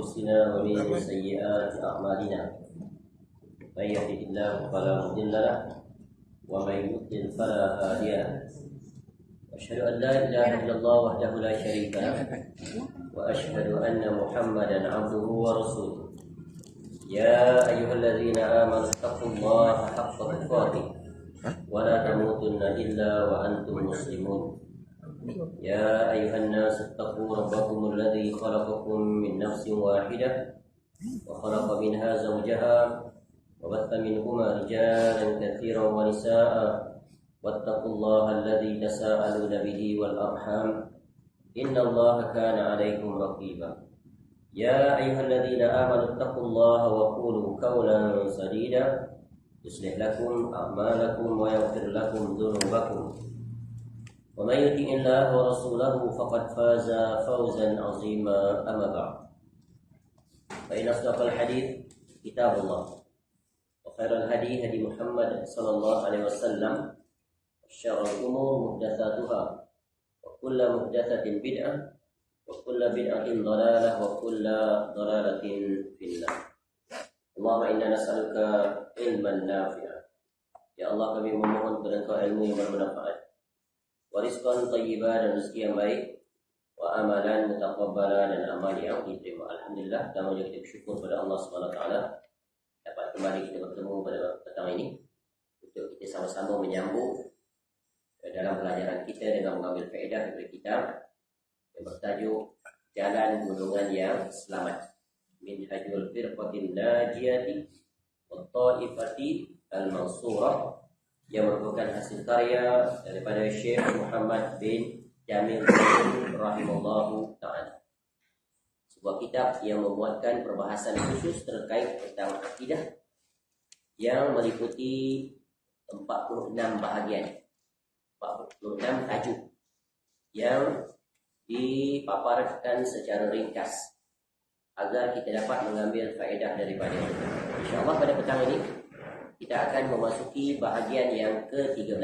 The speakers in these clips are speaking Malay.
أنفسنا ومن سيئات أعمالنا من يهده الله فلا مضل له ومن يضلل فلا هادي له أشهد أن لا إله إلا الله وحده لا شريك له وأشهد أن محمدا عبده ورسوله يا أيها الذين آمنوا اتقوا الله حق تقاته ولا تموتن إلا وأنتم مسلمون يا أيها الناس اتقوا ربكم الذي خلقكم من نفس واحدة وخلق منها زوجها وبث منهما رجالا كثيرا ونساء واتقوا الله الذي تساءلون به والأرحام إن الله كان عليكم رقيبا يا أيها الذين آمنوا اتقوا الله وقولوا قولا سديدا يصلح لكم أعمالكم ويغفر لكم ذنوبكم ومن يطع الله ورسوله فقد فاز فوزا عظيما أما بعد فإن أصدق الحديث كتاب الله وخير الهدي هدي محمد صلى الله عليه وسلم وشر الأمور محدثاتها وكل محدثة بدعة وكل بدعة ضلالة وكل ضلالة في النار اللهم إنا نسألك علما نافعا ya Allah kami memohon kepada Engkau ilmu yang bermanfaat warizqan thayyiban dan rezeki yang baik wa amalan mutaqabbala dan amal yang diterima. Alhamdulillah, dan kita bersyukur kepada Allah Subhanahu wa taala dapat kembali kita bertemu pada petang ini untuk kita sama-sama menyambung dalam pelajaran kita dengan mengambil faedah dari kitab yang bertajuk Jalan Golongan yang Selamat, Minhajul Firqatin Najiyati wa Ta'ifati Al-Mansurah, yang merupakan hasil karya daripada Syekh Muhammad bin Jamil rahimahullahu ta'ala. Sebuah kitab yang memuatkan perbahasan khusus terkait tentang akidah yang meliputi 46 bahagian, 46 tajuk yang dipaparkan secara ringkas agar kita dapat mengambil faedah daripadanya. InsyaAllah pada petang ini kita akan memasuki bahagian yang ke-13.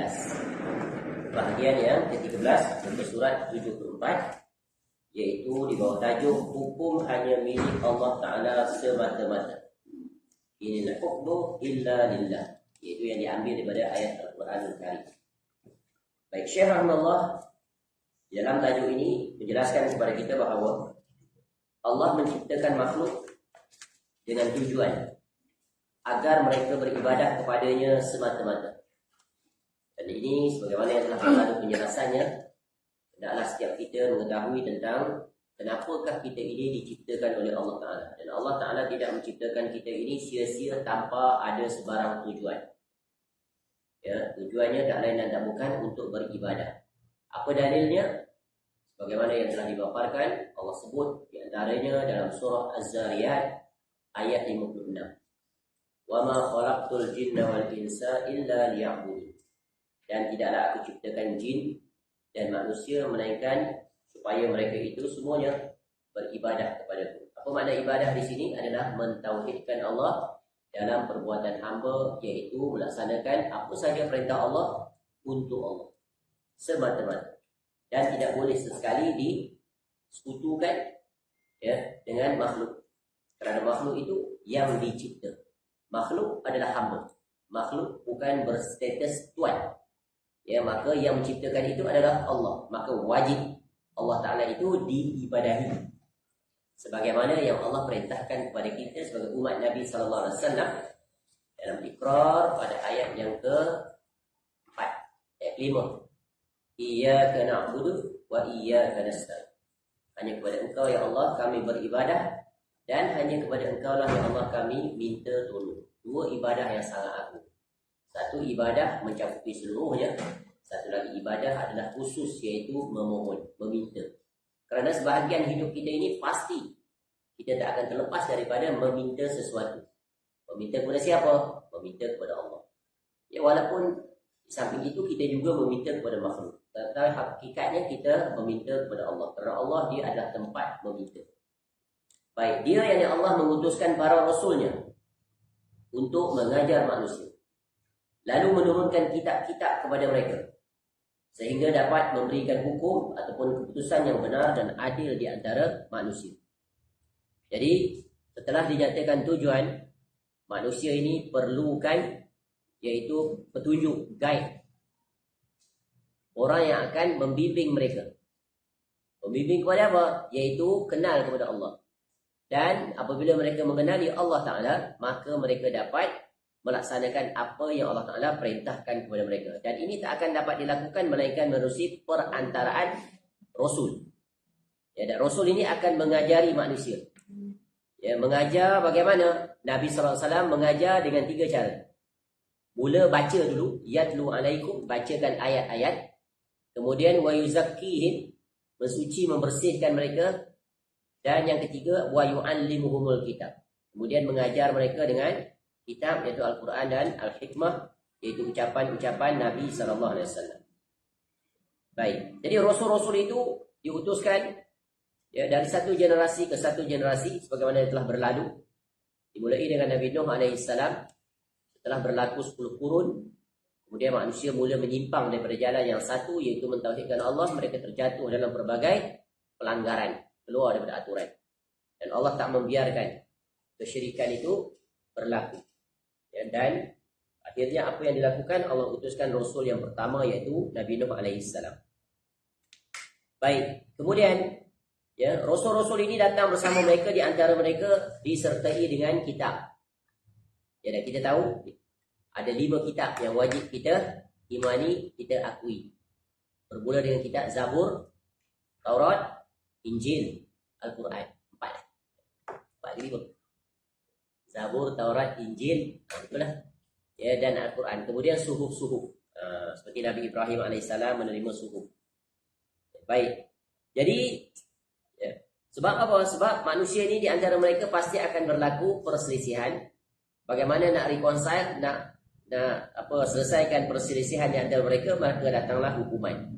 Bahagian yang ke-13 untuk surat 74, yaitu di bawah tajuk hukum hanya milik Allah Ta'ala semata-mata. Inil hukmu illa lillah, yaitu yang diambil daripada ayat Al-Quran Al-Karim. Baik, Syekh rahimahullah dalam tajuk ini menjelaskan kepada kita bahawa Allah menciptakan makhluk dengan tujuan agar mereka beribadah kepadanya semata-mata. Dan ini sebagaimana yang telah berlalu penjelasannya, hendaklah setiap kita mengetahui tentang kenapakah kita ini diciptakan oleh Allah Ta'ala. Dan Allah Ta'ala tidak menciptakan kita ini sia-sia tanpa ada sebarang tujuan. Ya, tujuannya tak lain dan tak bukan untuk beribadah. Apa dalilnya? Sebagaimana yang telah dipaparkan, Allah sebut di antaranya dalam surah Az-Zariyat ayat 56. Wa ma khalaqtul jinna wal insa illa liya'budun. Dan tidaklah aku ciptakan jin dan manusia melainkan supaya mereka itu semuanya beribadah kepadaku. Apa makna ibadah di sini? Adalah mentauhidkan Allah dalam perbuatan hamba, iaitu melaksanakan apa saja perintah Allah untuk Allah semata-mata, dan tidak boleh sesekali disekutukan dengan makhluk. Kerana makhluk itu yang dicipta. Makhluk adalah hamba. Makhluk bukan berstatus tuan. Ya, maka yang menciptakan itu adalah Allah. Maka wajib Allah Ta'ala itu diibadahi, sebagaimana yang Allah perintahkan kepada kita sebagai umat Nabi sallallahu alaihi wasallam dalam Iqrar pada ayat yang ke-4, ayat 5. Iyyaka na'budu wa iyyaka nasta'in. Hanya kepada Engkau ya Allah kami beribadah, dan hanya kepada Engkau lah ya Allah kami minta tolong. Dua ibadah yang sangat agung. Satu ibadah mencakupi seluruhnya, satu lagi ibadah adalah khusus, iaitu memohon, meminta. Kerana sebahagian hidup kita ini pasti kita tak akan terlepas daripada meminta sesuatu. Meminta kepada siapa? Meminta kepada Allah. Ya, walaupun di samping itu kita juga meminta kepada makhluk, tetapi hakikatnya kita meminta kepada Allah. Kerana Allah dia adalah tempat meminta. Baik, dia yang Allah mengutuskan para rasulnya untuk mengajar manusia, lalu menurunkan kitab-kitab kepada mereka sehingga dapat memberikan hukum ataupun keputusan yang benar dan adil di antara manusia. Jadi setelah dinyatakan tujuan, manusia ini perlukan iaitu petunjuk, guide, orang yang akan membimbing mereka. Membimbing kepada apa? Iaitu kenal kepada Allah. Dan apabila mereka mengenali Allah Ta'ala, maka mereka dapat melaksanakan apa yang Allah Ta'ala perintahkan kepada mereka. Dan ini tak akan dapat dilakukan melainkan menerusi perantaraan Rasul. Ya, dan Rasul ini akan mengajari manusia. Ya, mengajar bagaimana? Nabi SAW mengajar dengan 3 cara. Mula baca dulu, yatlu alaikum, bacakan ayat-ayat. Kemudian wa yuzakkihim, mensuci, membersihkan mereka. Dan yang ketiga, wa yu'allimuhumul kitab. Kemudian mengajar mereka dengan kitab, iaitu Al-Quran dan Al-Hikmah, iaitu ucapan-ucapan Nabi SAW. Baik, jadi Rasul-Rasul itu diutuskan ya, dari satu generasi ke satu generasi, sebagaimana yang telah berlalu. Dimulai dengan Nabi Nuh AS. Setelah berlaku 10 kurun, kemudian manusia mula menyimpang daripada jalan yang satu, iaitu mentauhidkan Allah. Mereka terjatuh dalam berbagai pelanggaran, keluar daripada aturan. Dan Allah tak membiarkan kesyirikan itu berlaku. Ya, dan akhirnya apa yang dilakukan? Allah utuskan Rasul yang pertama, iaitu Nabi Nuh AS. Baik, kemudian ya, Rasul-Rasul ini datang bersama mereka, di antara mereka disertai dengan kitab. Ya, dan kita tahu ada 5 kitab yang wajib kita imani, kita akui. Bermula dengan kitab Zabur, Taurat, Injil, Al-Quran. 4 Zabur, Taurat, Injil, itulah. Ya, dan Al-Quran. Kemudian suhuf-suhuf. Seperti Nabi Ibrahim AS menerima suhuf. Baik. Jadi ya, sebab apa? Sebab manusia ini di antara mereka pasti akan berlaku perselisihan. Bagaimana nak reconcile, nak selesaikan perselisihan di antara mereka, maka datanglah hukuman.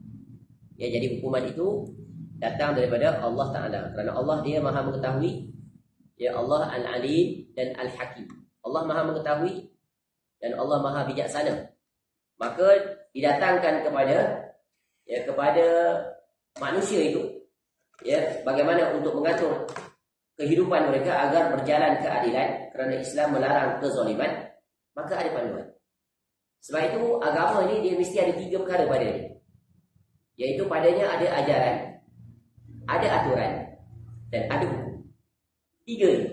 Ya, jadi hukuman itu datang daripada Allah Ta'ala. Kerana Allah dia maha mengetahui. Ya, Allah Al-Alim dan Al-Hakim. Allah maha mengetahui dan Allah maha bijaksana. Maka didatangkan kepada manusia itu, ya, bagaimana untuk mengatur kehidupan mereka agar berjalan keadilan. Kerana Islam melarang kezaliman, maka ada panduan. Sebab itu agama ini dia mesti ada 3 perkara padanya. Iaitu padanya ada ajaran, ada aturan, dan ada hukum. 3 ni.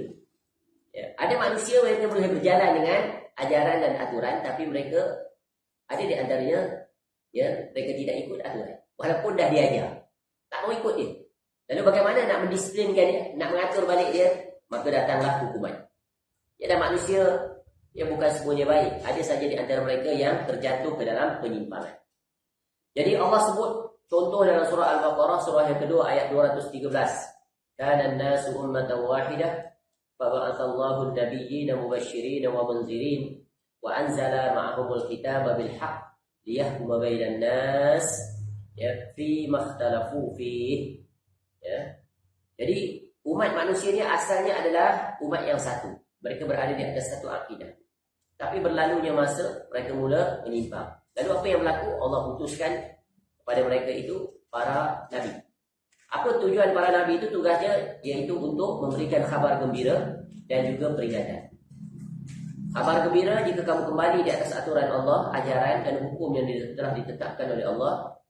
Ya, ada manusia mereka boleh berjalan dengan ajaran dan aturan, tapi mereka ada di antaranya ya, mereka tidak ikut aturan. Walaupun dah diajar, tak mau ikut dia. Lalu bagaimana nak mendisiplinkan dia, nak mengatur balik dia? Maka datanglah hukuman. Ya, dan manusia yang bukan semuanya baik. Ada saja di antara mereka yang terjatuh ke dalam penyimpangan. Jadi Allah sebut contoh dalam surah Al-Baqarah, surah yang kedua ayat 213. Kana an-nasu ummatan wahidah fa ba'athallahu an-nabiyyina mubasysyirin wa munzirin wa anzala ma'ahumul kitaba bil haqq liyahkuma bainan nas ya fi makhtalafu fihi. Ya. Jadi umat manusia ni asalnya adalah umat yang satu. Mereka berada di atas satu akidah. Tapi berlalunya masa, mereka mula menyimpang. Lalu apa yang berlaku? Allah utuskan kepada mereka itu para nabi. Apa tujuan para nabi itu? Tugasnya iaitu untuk memberikan khabar gembira dan juga peringatan. Khabar gembira jika kamu kembali di atas aturan Allah, ajaran dan hukum yang telah ditetapkan oleh Allah,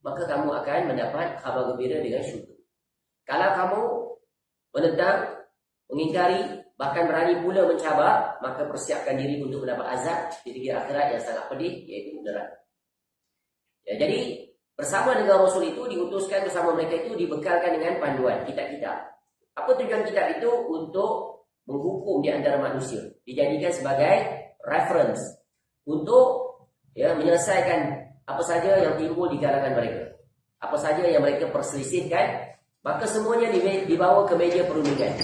maka kamu akan mendapat khabar gembira dengan syurga. Kalau kamu menentang, mengingkari, bahkan berani pula mencabar, maka persiapkan diri untuk mendapat azab di negeri akhirat yang sangat pedih, iaitu neraka. Ya, jadi bersama dengan Rasul itu diutuskan bersama mereka itu dibekalkan dengan panduan kitab-kitab. Apa tujuan kitab itu? Untuk menghukum di antara manusia, dijadikan sebagai reference untuk ya, menyelesaikan apa saja yang timbul di kalangan mereka, apa saja yang mereka perselisihkan. Maka semuanya dibawa ke meja perundingan.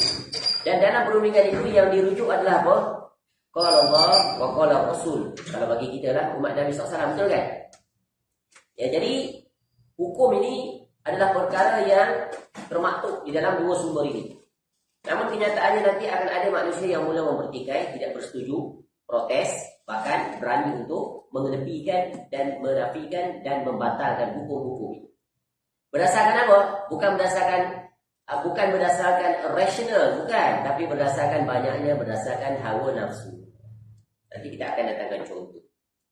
Dan dalam perundingan itu yang dirujuk adalah apa? Qala Allah wa qala Rasul. Kalau bagi kita lah umat Nabi SAW, betul kan? Ya, jadi hukum ini adalah perkara yang termaktub di dalam 2 sumber ini. Namun kenyataannya nanti akan ada manusia yang mula mempertikai, tidak bersetuju, protes, bahkan berani untuk mengenepikan dan menafikan dan membatalkan hukum-hukum ini. Berdasarkan apa? Bukan berdasarkan Bukan berdasarkan rasional, bukan, tapi berdasarkan hawa nafsu. Nanti kita akan datangkan contoh.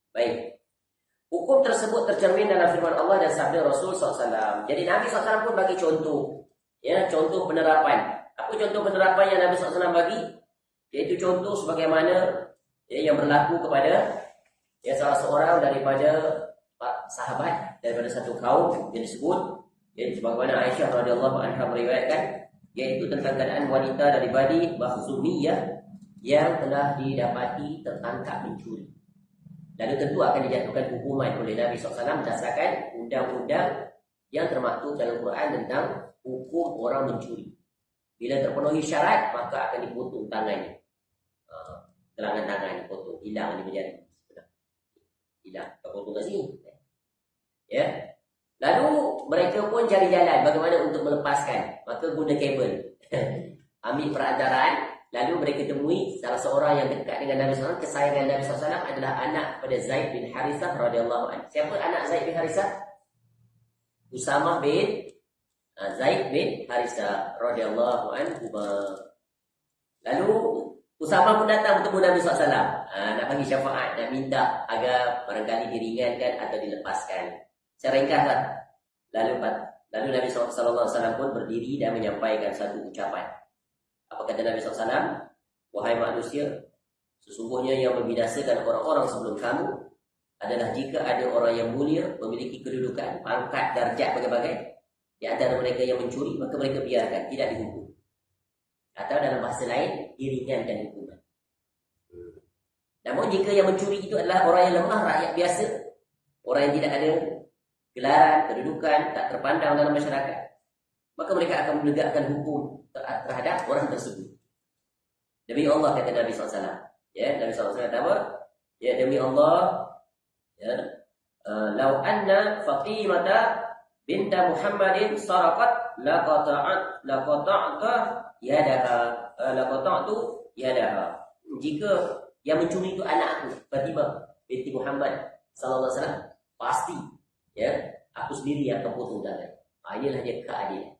Baik. Hukum tersebut tercermin dalam firman Allah dan sabda Rasul SAW. Jadi Nabi SAW pun bagi contoh. Ya, contoh penerapan. Apa contoh penerapan yang Nabi SAW bagi? Iaitu contoh sebagaimana yang berlaku kepada salah seorang daripada sahabat daripada satu kaum yang disebut, sebagaimana Aisyah radhiyallahu anha meriwayatkan, iaitu tentang keadaan wanita dari Bani Makhzumiyah yang telah didapati tertangkap mencuri. Lalu tentu akan dijatuhkan hukuman oleh Nabi SAW berdasarkan undang-undang yang termaktub dalam Quran tentang hukum orang mencuri. Bila terpenuhi syarat, maka akan dipotong tangannya. Gelangan tangan dipotong, hilang di jari. Hilang, potong kat sini. Ya. Lalu mereka pun cari jalan bagaimana untuk melepaskan. Maka guna kabel. Ambil perantaraan. Lalu mereka temui salah seorang yang dekat dengan Nabi SAW. Kesayangan Nabi SAW adalah anak pada Zaid bin Harithah radhiyallahu anhu. Siapa anak Zaid bin Harithah? Usamah bin Zaid bin Harithah radhiyallahu anhu. Lalu Usamah pun datang bertemu Nabi SAW. Nak bagi syafaat, nak minta agar barangkali diringankan atau dilepaskan. Secara ringkaslah. Lalu Nabi SAW pun berdiri dan menyampaikan satu ucapan. Apa kata Nabi SAW? Wahai manusia, sesungguhnya yang membinasakan orang-orang sebelum kamu adalah jika ada orang yang mulia, memiliki kedudukan, pangkat, darjat berbagai-bagai, di antara mereka yang mencuri, maka mereka biarkan, tidak dihukum. Atau dalam bahasa lain, diringankan hukuman. Namun jika yang mencuri itu adalah orang yang lemah, rakyat biasa, orang yang tidak ada gelaran, kedudukan, tak terpandang dalam masyarakat, maka mereka akan menegakkan hukum terhadap orang tersebut. Demi Allah, kata Nabi SAW. Ya, Nabi SAW kata apa? Ya, demi Allah, ya, lau anna Fatimata binta Muhammadin saraqat laqata'tu yadaha. Jika yang mencuri itu anakku, Fatimah binti Muhammad sallallahu alaihi wasallam, pasti ya, aku sendiri yang akan potong tangan. Inilah dia keadilan.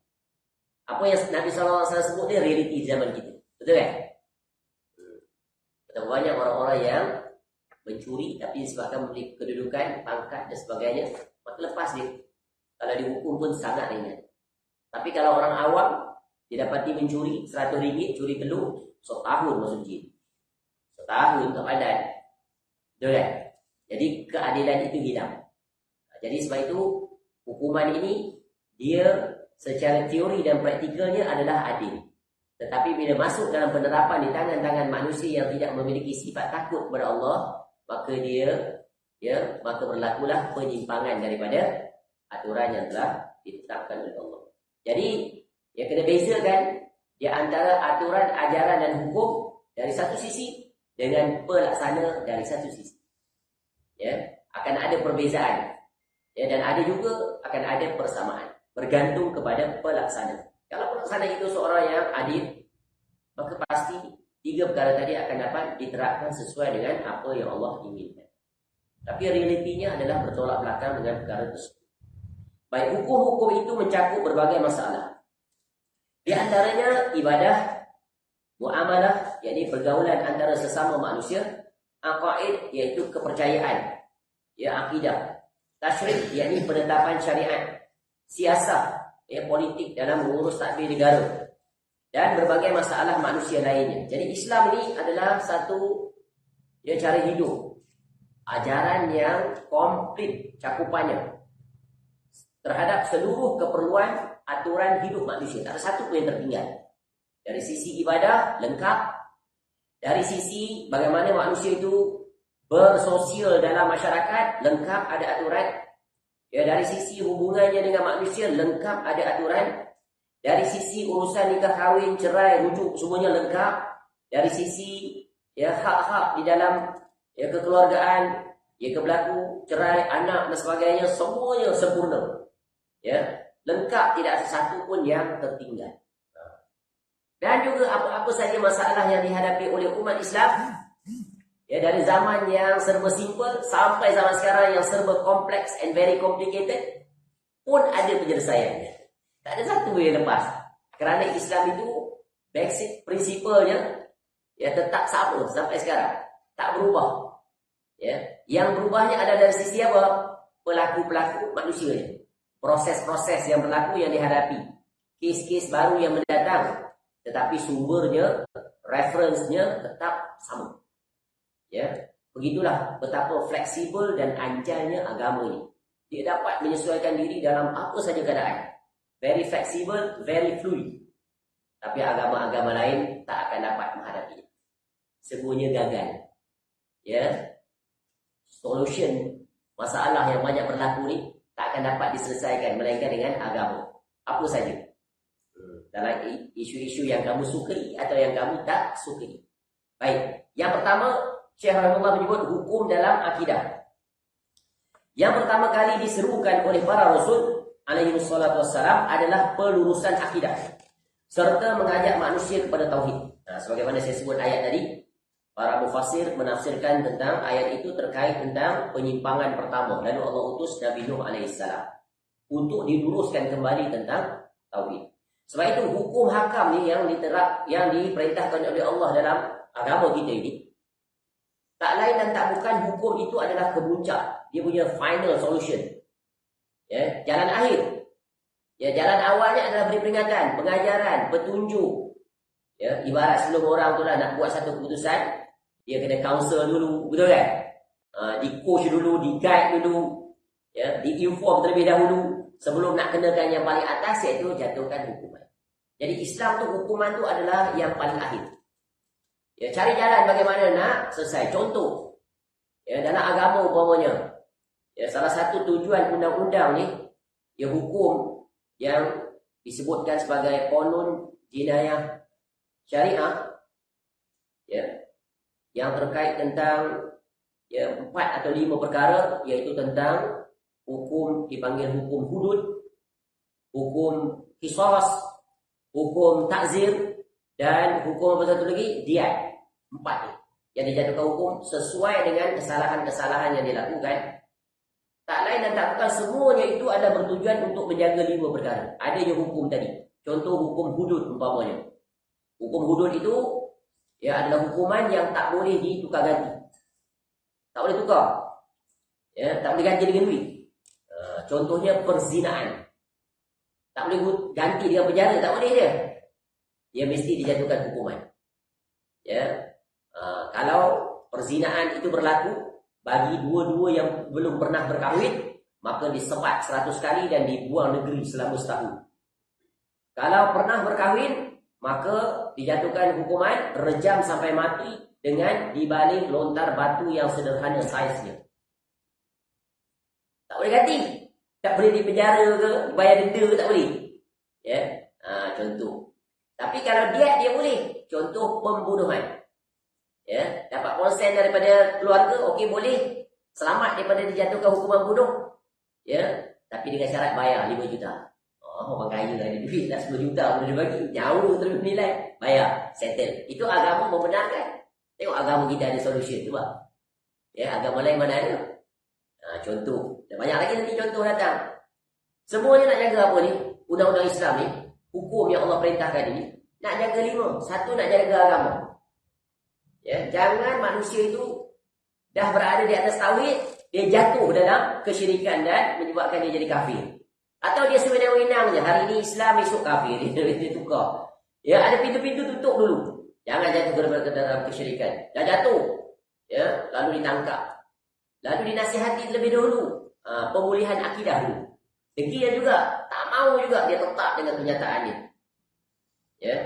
Apa yang Nabi sallallahu alaihi wasallam sebut ni realiti zaman kita. Betul kan? Betapa banyak orang-orang yang mencuri tapi disebabkan memiliki kedudukan, pangkat dan sebagainya, maka lepas dia. Kalau dihukum pun sangat ringan. Tapi kalau orang awam didapati mencuri RM100, curi telur, setahun masuk jin. Setahun tak padan. Betul kan? Jadi keadilan itu hilang. Jadi sebab itu hukuman ini dia secara teori dan praktikalnya adalah adil. Tetapi bila masuk dalam penerapan di tangan-tangan manusia yang tidak memiliki sifat takut kepada Allah, maka maka berlakulah penyimpangan daripada aturan yang telah ditetapkan oleh Allah. Jadi kena bezakan di antara aturan, ajaran dan hukum dari satu sisi dengan pelaksana dari satu sisi. Ya, akan ada perbezaan. Ya, dan ada juga akan ada persamaan, bergantung kepada pelaksana. Kalau pelaksana itu seorang yang adil, maka pasti tiga perkara tadi akan dapat diterapkan sesuai dengan apa yang Allah inginkan. Tapi realitinya adalah bertolak belakang dengan perkara tersebut. Baik, hukum-hukum itu mencakup berbagai masalah. Di antaranya ibadah, muamalah, yakni pergaulan antara sesama manusia, aqaid, iaitu kepercayaan, akidah, tasyrik, yakni penetapan syariat, siasah, politik dalam mengurus tadbir negara, dan berbagai masalah manusia lainnya. Jadi Islam ini adalah satu cara hidup, ajaran yang komplit cakupannya terhadap seluruh keperluan aturan hidup manusia. Tak ada satu pun yang tertinggal. Dari sisi ibadah, lengkap. Dari sisi bagaimana manusia itu bersosial dalam masyarakat, lengkap, ada aturan. Dari sisi hubungannya dengan manusia, lengkap, ada aturan. Dari sisi urusan nikah kahwin, cerai, rujuk, semuanya lengkap. Dari sisi hak-hak di dalam kekeluargaan, berlaku cerai, anak dan sebagainya, semuanya sempurna. Lengkap, tidak ada satu pun yang tertinggal. Dan juga apa-apa saja masalah yang dihadapi oleh umat Islam, dari zaman yang serba simple sampai zaman sekarang yang serba kompleks and very complicated, pun ada penyelesaiannya. Tak ada satu yang lepas. Kerana Islam itu basic prinsipalnya ya tetap sama sampai sekarang, tak berubah. Ya, yang berubahnya ada dari sisi apa? Pelaku-pelaku manusianya. Proses-proses yang berlaku yang dihadapi. Kes-kes baru yang mendatang. Tetapi sumbernya, reference-nya tetap sama. Ya, begitulah betapa fleksibel dan ancalnya agama ini. Dia dapat menyesuaikan diri dalam apa saja keadaan. Very flexible, very fluid. Tapi agama-agama lain tak akan dapat menghadapinya. Semuanya gagal. Ya. Solution masalah yang banyak berlaku ni tak akan dapat diselesaikan melainkan dengan agama. Apa saja. Dalam isu-isu yang kamu sukai atau yang kamu tak sukai. Baik. Yang pertama, Syekh Rahimahullah menyebut hukum dalam akidah. Yang pertama kali diserukan oleh para rasul alaihi wassalatu wassalam adalah pelurusan akidah serta mengajak manusia kepada tauhid. Nah, sebagaimana saya sebut ayat tadi, para mufassir menafsirkan tentang ayat itu terkait tentang penyimpangan pertama. Lalu Allah utus Nabi Nuh alaihissalam untuk diluruskan kembali tentang tauhid. Sebab itu hukum hakam ni yang diperintahkan oleh Allah dalam agama kita ini, tak lain dan tak bukan hukum itu adalah kemuncak. Dia punya final solution. Ya, jalan akhir. Ya, jalan awalnya adalah beri peringatan, pengajaran, petunjuk. Ya, ibarat sebelum orang tu lah nak buat satu keputusan, dia kena counsel dulu, betul kan? Di coach dulu, di guide dulu, ya, di inform terlebih dahulu sebelum nak kenakan yang paling atas, iaitu jatuhkan hukuman. Jadi Islam tu hukuman tu adalah yang paling akhir. Ya, cari jalan bagaimana nak selesai. Contoh, ya, dalam agama umpamanya, ya, salah satu tujuan undang-undang ni, ya, hukum yang disebutkan sebagai qanun jinayah syariah, ya, yang terkait tentang ya 4 atau 5 perkara, iaitu tentang hukum dipanggil hukum hudud, hukum qisas, hukum takzir, dan hukum apa satu lagi? Diat. 4 ni yang dijatuhkan hukum sesuai dengan kesalahan-kesalahan yang dilakukan. Tak lain dan tak bukan semuanya itu ada bertujuan untuk menjaga 5 perkara. Ada je hukum tadi. Contoh hukum hudud umpamanya. Hukum hudud itu ya adalah hukuman yang tak boleh ditukar ganti. Tak boleh tukar. Ya, tak boleh ganti dengan duit. Contohnya perzinaan. Tak boleh ganti dengan penjara, tak boleh dia. Dia mesti dijatuhkan hukuman. Ya. Kalau perzinaan itu berlaku bagi dua-dua yang belum pernah berkahwin, maka disebat 100 kali dan dibuang negeri selama setahun. Kalau pernah berkahwin, maka dijatuhkan hukuman rejam sampai mati dengan dibaling lontar batu yang sederhana saiznya. Tak boleh ganti. Tak boleh dipenjara ke, bayar denda ke, tak boleh. Ya, contoh. Tapi kalau dia boleh. Contoh pembunuhan. Ya, dapat konsen daripada keluarga, okey boleh. Selamat daripada dijatuhkan hukuman bunuh. Ya, tapi dengan syarat bayar 5 juta. Orang kaya ada duit nak 10 juta boleh dibagi. Jauh terlebih nilai. Bayar, settle. Itu agama membenarkan. Tengok agama kita ada solution, cuba. Ya, agama lain mana ada? Contoh. Dan banyak lagi nanti contoh datang. Semuanya nak jaga apa ni? Undang-undang Islam ni, hukum yang Allah perintahkan ini, nak jaga 5. Satu, nak jaga agama. Ya, jangan manusia itu dah berada di atas tauhid, dia jatuh dalam kesyirikan dan menyebabkan dia jadi kafir. Atau dia sewenang-wenang je, hari ini Islam, esok kafir, dia tukar. Ya, ada pintu-pintu tutup dulu. Jangan jatuh ke dalam kesyirikan. Dah jatuh, ya, lalu ditangkap. Lalu dinasihati terlebih dahulu. Pemulihan akidah dulu. Degil juga, tak mau juga dia tetap dengan kenyataannya. Ya.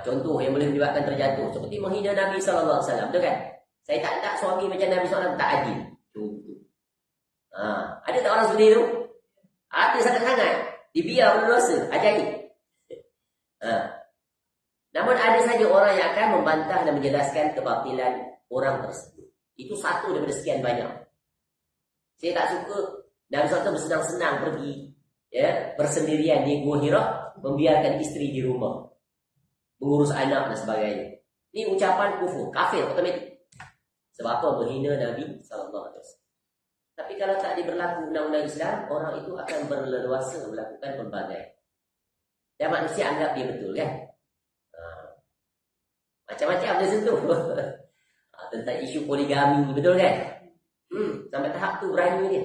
Contoh yang boleh menyebabkan terjatuh seperti menghina Nabi SAW, betul kan? Saya tak nak suami macam Nabi SAW, tak adil. Contoh. Ada tak orang seperti itu? Ada sangat-sangat. Dibiar berdosa, ajaib. Namun ada saja orang yang akan membantah dan menjelaskan kebatilan orang tersebut. Itu satu daripada sekian banyak. Saya tak suka Nabi SAW bersenang-senang pergi, ya, bersendirian di Gua Hira, membiarkan isteri di rumah, mengurus anak dan sebagainya. Ini ucapan kufur, kafir otomatik. Sebab apa? Menghina Nabi SAW. Tapi kalau tak diberlaku undang-undang Islam, orang itu akan berleluasa melakukan pelbagai. Dan manusia anggap dia betul kan. Macam-macam dia sentuh. Tentang isu poligami, betul kan? Sampai tahap tu berani dia.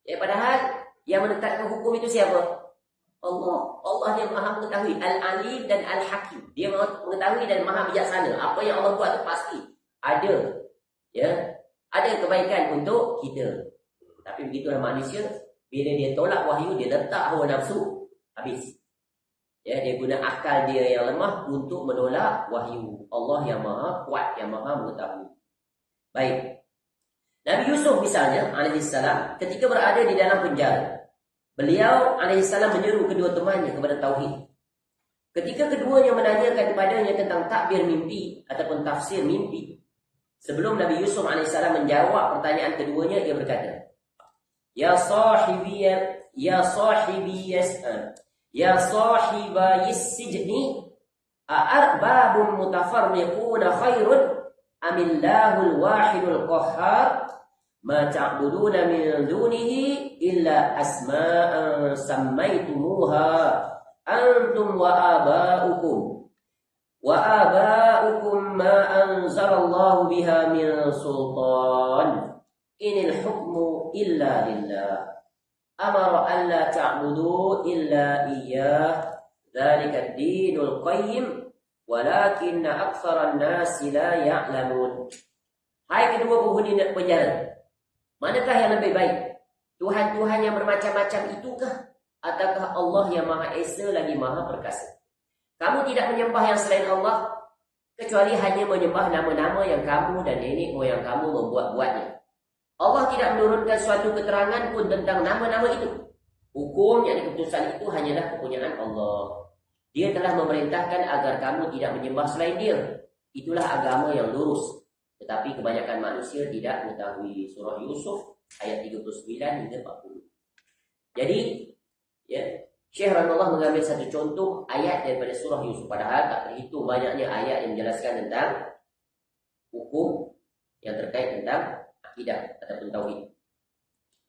Ya, padahal yang menetapkan hukum itu siapa? Allah. Allah yang maha mengetahui. Al-Alim dan Al-Hakim. Dia maha mengetahui dan maha bijaksana. Apa yang Allah buat itu pasti ada. Ya, ada kebaikan untuk kita. Tapi begitulah manusia. Bila dia tolak wahyu, dia letak hawa nafsu, habis. Ya, dia guna akal dia yang lemah untuk menolak wahyu Allah yang maha kuat, yang maha mengetahui. Baik. Nabi Yusuf misalnya, alaihissalam, ketika berada di dalam penjara, beliau alaihissalam menyeru kedua temannya kepada tauhid. Ketika keduanya menanyakan kepadanya tentang takbir mimpi ataupun tafsir mimpi, sebelum Nabi Yusuf alaihissalam menjawab pertanyaan keduanya, dia berkata, Ya sahibi sijni a'arbabun mutafarriquna khairun amillahul wahidul qahhar ma ta'buduna min dunihi illa asma'an sammaytumuha antum wa aba'ukum ma anzalallahu biha min sultan inil hukmu illa lillah amara an la ta'budu illa iyyah dzalika ad-dinul qayyim walakinna aktsaran nasi la ya'lamun. Hai kedua penghuni penjara, manakah yang lebih baik? Tuhan-tuhan yang bermacam-macam itukah ataukah Allah yang Maha Esa lagi Maha Perkasa? Kamu tidak menyembah yang selain Allah kecuali hanya menyembah nama-nama yang kamu dan nenek moyang kamu membuat-buatnya. Allah tidak menurunkan suatu keterangan pun tentang nama-nama itu. Hukum yang keputusan itu hanyalah kepunyaan Allah. Dia telah memerintahkan agar kamu tidak menyembah selain dia. Itulah agama yang lurus. Tetapi kebanyakan manusia tidak mengetahui. Surah Yusuf ayat 39 hingga 40. Jadi, ya, Syekh Rahimahullah mengambil satu contoh ayat daripada surah Yusuf. Padahal tak terhitung banyaknya ayat yang menjelaskan tentang hukum yang terkait tentang akidah ataupun tauhid.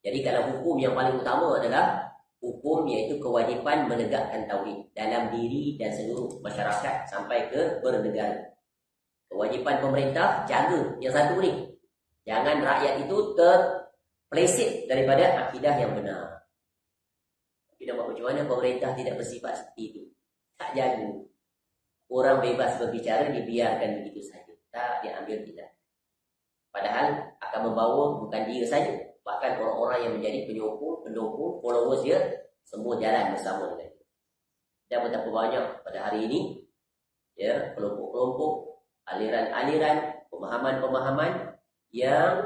Jadi kalau hukum yang paling utama adalah hukum iaitu kewajipan menegakkan tauhid dalam diri dan seluruh masyarakat sampai ke bernegara. Kewajipan pemerintah jaga yang satu ni. Jangan rakyat itu terpeleset daripada akidah yang benar. Tapi nampak macam mana pemerintah tidak bersifat seperti itu. Tak jaga. Orang bebas berbicara dibiarkan begitu saja. Tak diambil tidak. Padahal akan membawa bukan dia saja, bahkan orang-orang yang menjadi penyokong, pendukung, followers dia semua jalan bersama dengan dia. Dan betapa banyak pada hari ini ya, kelompok-kelompok, aliran-aliran, pemahaman-pemahaman yang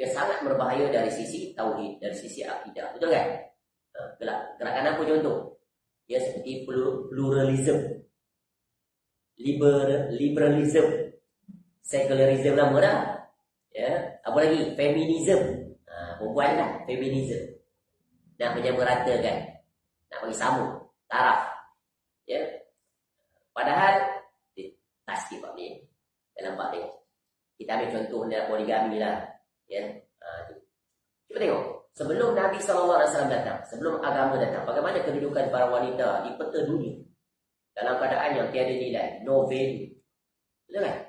sangat berbahaya dari sisi tauhid, dari sisi akidah. Betul kan? Gerakan apa contoh? Ya, seperti pluralism, liberalism, secularism nama dah. Ya, apa lagi? Feminism. Perempuan lah, feminism. Nak menyamaratakan, nak bagi sama, taraf. Ya. Padahal tak sikit Pak ni. Dalam Pak tengok. Kita ambil contoh dalam poligami lah. Ya. Cuba tengok. Sebelum Nabi SAW datang, sebelum agama datang, bagaimana kedudukan para wanita di peta dunia dalam keadaan yang tiada nilai, no value. Betul kan?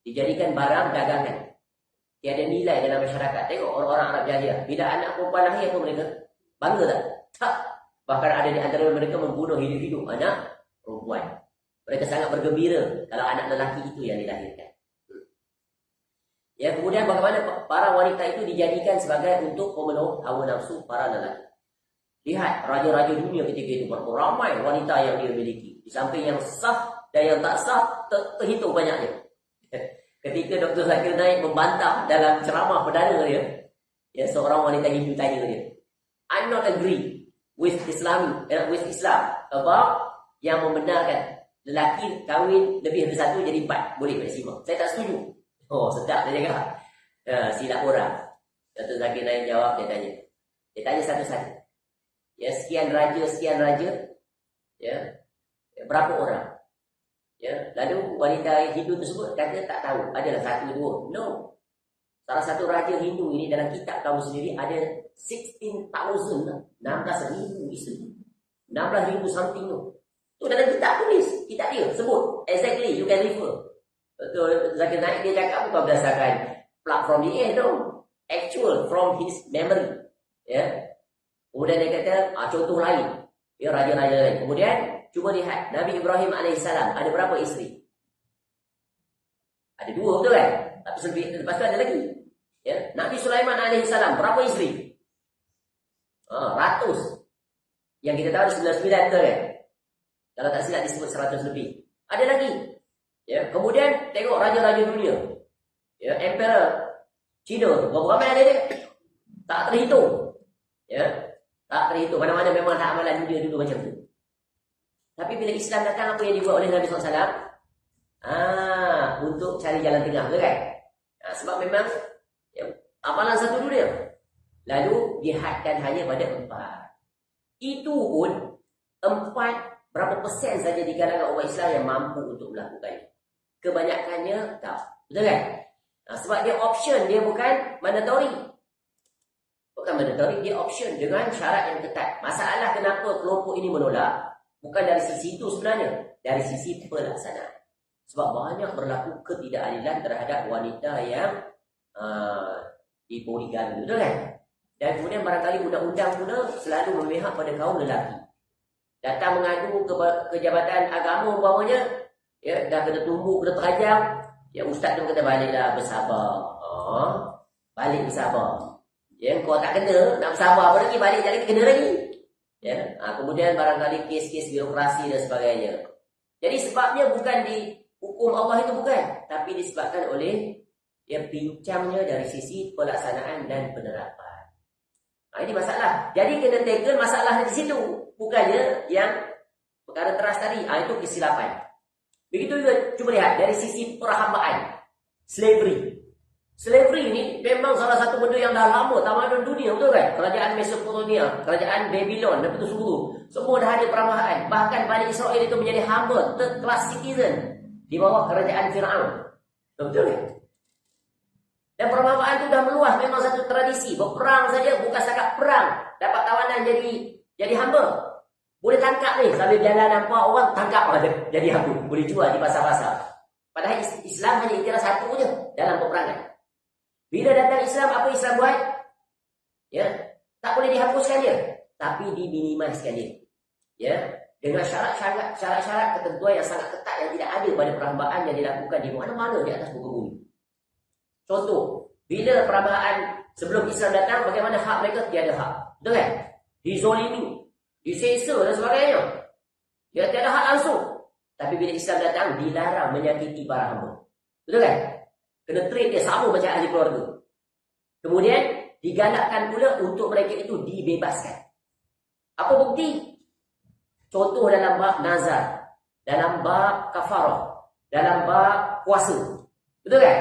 Dijadikan barang dagangan. Tiada nilai dalam masyarakat. Tengok orang-orang Arab Jahiliyah. Bila anak perempuan lahir apa mereka? Bangga tak? Tak. Bahkan ada di antara mereka membunuh hidup-hidup anak perempuan. Mereka sangat bergembira kalau anak lelaki itu yang dilahirkan. Ya, kemudian bagaimana para wanita itu dijadikan sebagai untuk pemenuh hawa nafsu para lelaki. Lihat raja-raja dunia ketika itu berapa ramai wanita yang dia miliki. Di samping yang sah dan yang tak sah terhitung banyaknya. Ketika Dr. Zakir Naik membantah dalam ceramah perdana dia, ya, seorang wanita Hindu tanya dia, I'm not agree with Islam about yang membenarkan lelaki kahwin lebih dari satu jadi 4 boleh maksimal. Saya tak setuju. Oh, sedap dia cakap. Silap orang. Dr. Zakir Naik jawab, dia tanya satu-satu. Ya, sekian raja. Ya, berapa orang? Ya, lalu wanita Hindu tersebut kata tak tahu, adalah 1, 2. No. Salah satu raja Hindu ini dalam kitab kamu sendiri ada 16,000 isteri. 16,000 something tu. Tu dalam kitab tulis. Kitab dia sebut. Exactly, you can refer. Betul, Zakir Naik dia cakap bukan berdasarkan platform dia tu. Actual from his memory. Ya. Kemudian dia kata, contoh lain. Ya, raja-raja lain. Kemudian, cuba lihat. Nabi Ibrahim AS ada berapa isteri? Ada 2, betul kan? Tapi lepas tu ada lagi. Ya. Nabi Sulaiman AS berapa isteri? Ratus. Yang kita tahu ada 99, betul kan? Kalau tak silap disebut 100 lebih. Ada lagi. Ya. Kemudian, tengok raja-raja dunia. Ya. Emperor Cina. Berapa ramai ada dia? Tak terhitung. Ya. Tak terhitung. Mana-mana memang tak amalan dunia dulu macam tu. Tapi bila Islam datang, apa yang dibuat oleh Nabi SAW? Untuk cari jalan tengah, betul kan? Sebab memang ya, amalan satu dunia. Lalu dihadkan hanya pada 4. Itu pun 4 berapa persen saja di kalangan umat Islam yang mampu untuk melakukan. Kebanyakannya tak. Betul kan? Sebab dia option, dia bukan mandatory. Bukan mandatory, dia option dengan syarat yang ketat. Masalah kenapa kelompok ini menolak bukan dari sisi itu sebenarnya, dari sisi pelaksanaan. Sebab banyak berlaku ketidakadilan terhadap wanita yang dipoligami, betul kan? Dan kemudian barangkali undang-undang pula selalu memihak pada kaum lelaki. Datang mengadu ke jabatan agama umpamanya, ya dah kena tumbuk, kena terajam, ya ustaz tu kata baliklah bersabar. Balik bersabar. Ya, kau tak kena, nak bersabar apa lagi, balik jadi kena lagi. Ya, kemudian barangkali kes-kes birokrasi dan sebagainya. Jadi sebabnya bukan di hukum Allah itu bukan, tapi disebabkan oleh yang pincangnya dari sisi pelaksanaan dan penerapan. Ini masalah. Jadi kena tackle masalah di situ, bukannya yang perkara teras tadi. Itu kesilapan. Begitu juga cuba lihat dari sisi perhambaan, slavery. Slavery ini memang salah satu benda yang dah lama tamadun dunia, betul kan? Kerajaan Mesopotamia, kerajaan Babylon dan betul Sumuru, semua dah ada perambaan. Bahkan Bani Israel itu menjadi hamba, third class citizen di bawah kerajaan Firaun. Betul kan? Dan perambaan itu dah meluas, memang satu tradisi. Berperang saja, bukan setakat perang, dapat tawanan jadi hamba. Boleh tangkap ni, sambil jalan nampak orang tangkap jadi hamba, boleh jual di pasar-pasar. Padahal Islam hanya iktiraf satu je dalam peperangan. Bila datang Islam, apa Islam buat? Ya, tak boleh dihapuskan dia, tapi diminimiskan dia. Ya, dengan syarat-syarat ketentuan yang sangat ketat yang tidak ada pada perambaan yang dilakukan di mana-mana di atas muka bumi. Contoh, bila perambaan sebelum Islam datang, bagaimana hak mereka? Tiada hak. Betul kan? Dizolimi, disesa dan sebagainya. Dia tiada hak langsung. Tapi bila Islam datang, dilarang menyakiti para hamba. Betul kan? Kena treat dia sama macam ahli keluarga. Kemudian digalakkan pula untuk mereka itu dibebaskan. Apa bukti? Contoh dalam bab nazar, dalam bab kafarah, dalam bab puasa. Betul kan?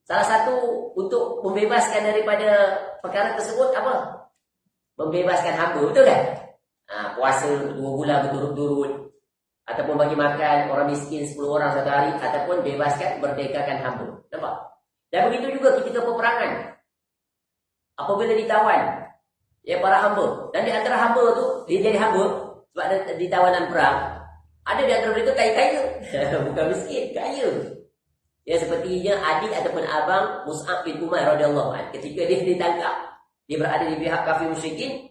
Salah satu untuk membebaskan daripada perkara tersebut apa? Membebaskan hamba, betul kan? Puasa 2 bulan berturut-turut, ataupun bagi makan orang miskin 10 orang satu hari, ataupun bebaskan, merdekakan hamba. Nampak? Dan begitu juga ketika peperangan. Apabila ditawan ya para hamba, dan di antara hamba tu dia jadi hamba sebab ada di tawanan perang, ada di antara mereka kaya-kaya. Bukan miskin, kaya. Ya sepertinya adik ataupun abang Mus'ab bin Umair radhiyallahu anhu, ketika dia ditangkap, dia berada di pihak kafir musyrikin,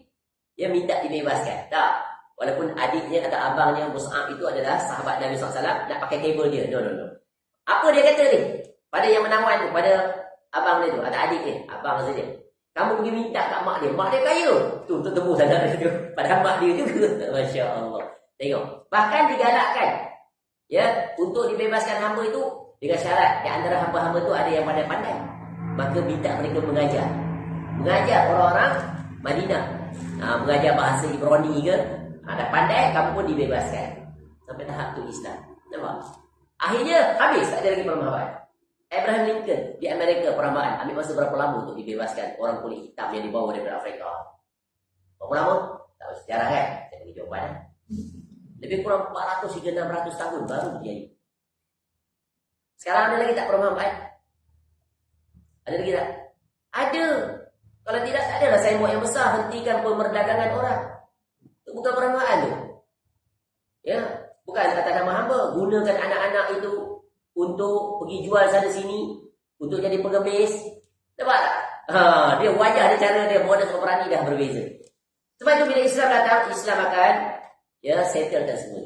dia minta dibebaskan. Tak. Walaupun adiknya atau abangnya Mus'ab itu adalah sahabat Nabi SAW, nak pakai kabel dia. No. Apa dia kata ni? Pada yang menawan tu, pada abang dia tu, atau adik dia, abang saja. Kamu pergi minta kat mak dia. Mak dia kaya. Tu temu saudara dia. Padahal mak dia juga. Masya Allah. Tengok. Bahkan digalakkan. Ya, untuk dibebaskan hamba itu dengan syarat. Di antara hamba-hamba itu ada yang pandai-pandai. Maka minta mereka mengajar. Mengajar orang-orang Madinah. Mengajar bahasa Ibrani ke. Dah pandai, kamu pun dibebaskan. Sampai tahap tu Islam. Nampak? Akhirnya habis. Tak ada lagi perambaan. Abraham Lincoln di Amerika perambaan. Ambil masa berapa lama untuk dibebaskan orang kulit hitam yang dibawa daripada Afrika? Berapa lama? Tak tahu sejarah kan? Saya bagi jawapan. Lebih kurang 400 hingga 600 tahun baru terjadi. Sekarang ada lagi tak perambaan? Ada lagi tak? Ada. Kalau tidak, tak adalah saya buat yang besar. Hentikan pemerdagangan orang. Itu bukan perambaan tu. Ya, bukan kata nama hamba gunakan anak-anak itu untuk pergi jual sana sini, untuk jadi pengemis. Nampak tak? Dia wajah dia, cara dia, modus operandi dah berbeza. Sebab itu bila Islam datang, Islam akan settlekan semua.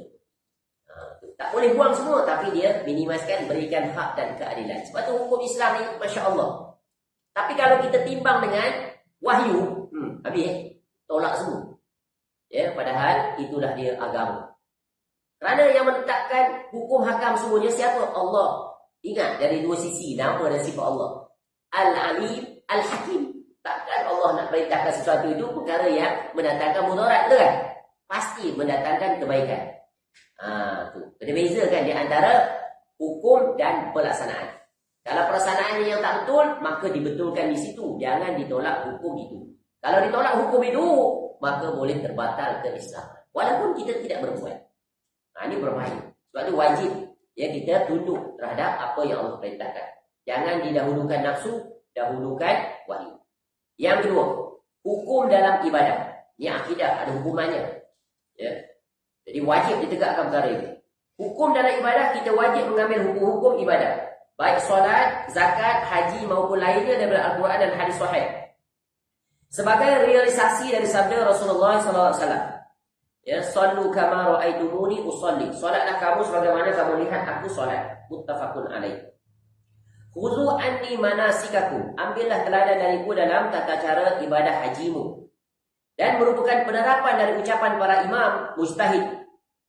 Tak boleh buang semua, tapi dia minimiskan, berikan hak dan keadilan. Sebab itu hukum Islam ni Masya Allah. Tapi kalau kita timbang dengan wahyu, habis tolak semua. Ya, padahal itulah dia agama. Kerana yang menetapkan hukum hakam semuanya siapa? Allah. Ingat dari dua sisi, nama dan sifat Allah. Al-Alim, Al-Hakim. Takkan Allah nak perintahkan sesuatu itu perkara yang mendatangkan mudarat, betul kan? Pasti mendatangkan kebaikan. Tu. Berbeza kan di antara hukum dan pelaksanaan. Kalau pelaksanaannya yang tak betul, maka dibetulkan di situ. Jangan ditolak hukum itu. Kalau ditolak hukum itu, maka boleh terbatal keislaman. Walaupun kita tidak berbuat. Ini berbahaya. Sebab itu wajib kita tunduk terhadap apa yang Allah perintahkan. Jangan didahulukan nafsu, dahulukan wahyu. Yang kedua, hukum dalam ibadah. Ini akidah, ada hukumannya. Ya. Jadi wajib ditegakkan perkara ini. Hukum dalam ibadah, kita wajib mengambil hukum-hukum ibadah. Baik solat, zakat, haji maupun lainnya daripada Al-Quran dan hadis sahih. Sebagai realisasi dari sabda Rasulullah SAW. Ya, sallu kama ra'aitumuni usalli. Solatlah kamu sebagaimana kamu lihat aku solat. Muttafaqun alaih. Khuzu anni manasikakum. Ambillah teladan dariku dalam tata cara ibadah hajimu. Dan merupakan penerapan dari ucapan para imam mujtahid.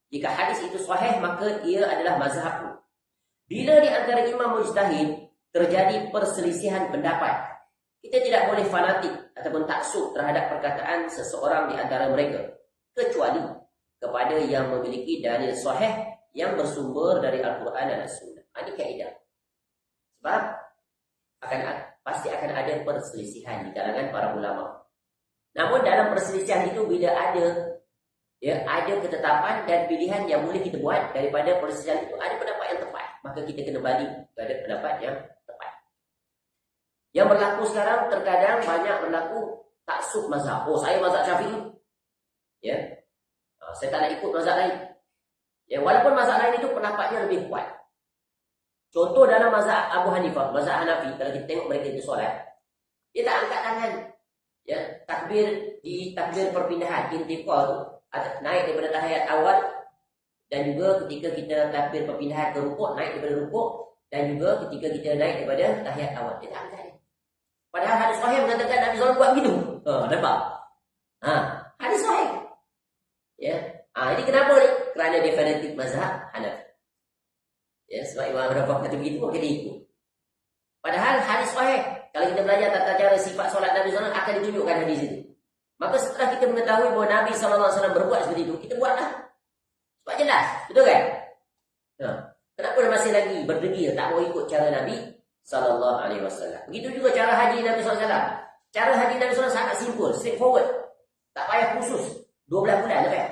Jika hadis itu sahih, maka ia adalah mazhabku. Bila di antara imam mujtahid terjadi perselisihan pendapat, kita tidak boleh fanatik ataupun taksub terhadap perkataan seseorang di antara mereka, kecuali kepada yang memiliki dalil sahih yang bersumber dari Al-Quran dan As-Sunnah. Ini kaedah. Sebab pasti akan ada perselisihan di kalangan para ulama. Namun dalam perselisihan itu bila ada ketetapan dan pilihan yang boleh kita buat daripada perselisihan itu, ada pendapat yang tepat, maka kita kena balik kepada pendapat yang tepat. Yang berlaku sekarang terkadang banyak berlaku taksub mazhab. Oh, saya mazhab Syafi'i. Ya. Saya tak nak ikut mazhab lain. Ya, walaupun mazhab lain itu pendapatnya lebih kuat. Contoh dalam mazhab Abu Hanifah, mazhab Hanafi, kalau kita tengok mereka itu solat, dia tak angkat tangan. Ya, takbir perpindahan intiqal tu naik daripada tahiyat awal, dan juga ketika kita takbir perpindahan ke rukuk, naik daripada rukuk, dan juga ketika kita naik daripada tahiyat awal, dia tak angkat. Padahal hadis sahih mengatakan Nabi SAW buat begitu. Nampak? Hadis sahih. Ya. Ini kenapa ni? Kerana dia fanatik mazhab Hanafi. Ya, sebab Imam Rabbah kata begitu, maka dia ikut. Padahal hadis sahih, kalau kita belajar tata cara sifat solat Nabi SAW, akan ditunjukkan hadis itu. Maka setelah kita mengetahui bahawa Nabi SAW berbuat seperti itu, kita buatlah. Sebab jelas, betul kan? Kenapa masih lagi berdegil tak mau ikut cara Nabi SAW? Begitu juga cara haji Nabi SAW. Cara haji Nabi SAW sangat simple, straightforward. Tak payah khusus 12 bulan, tak payah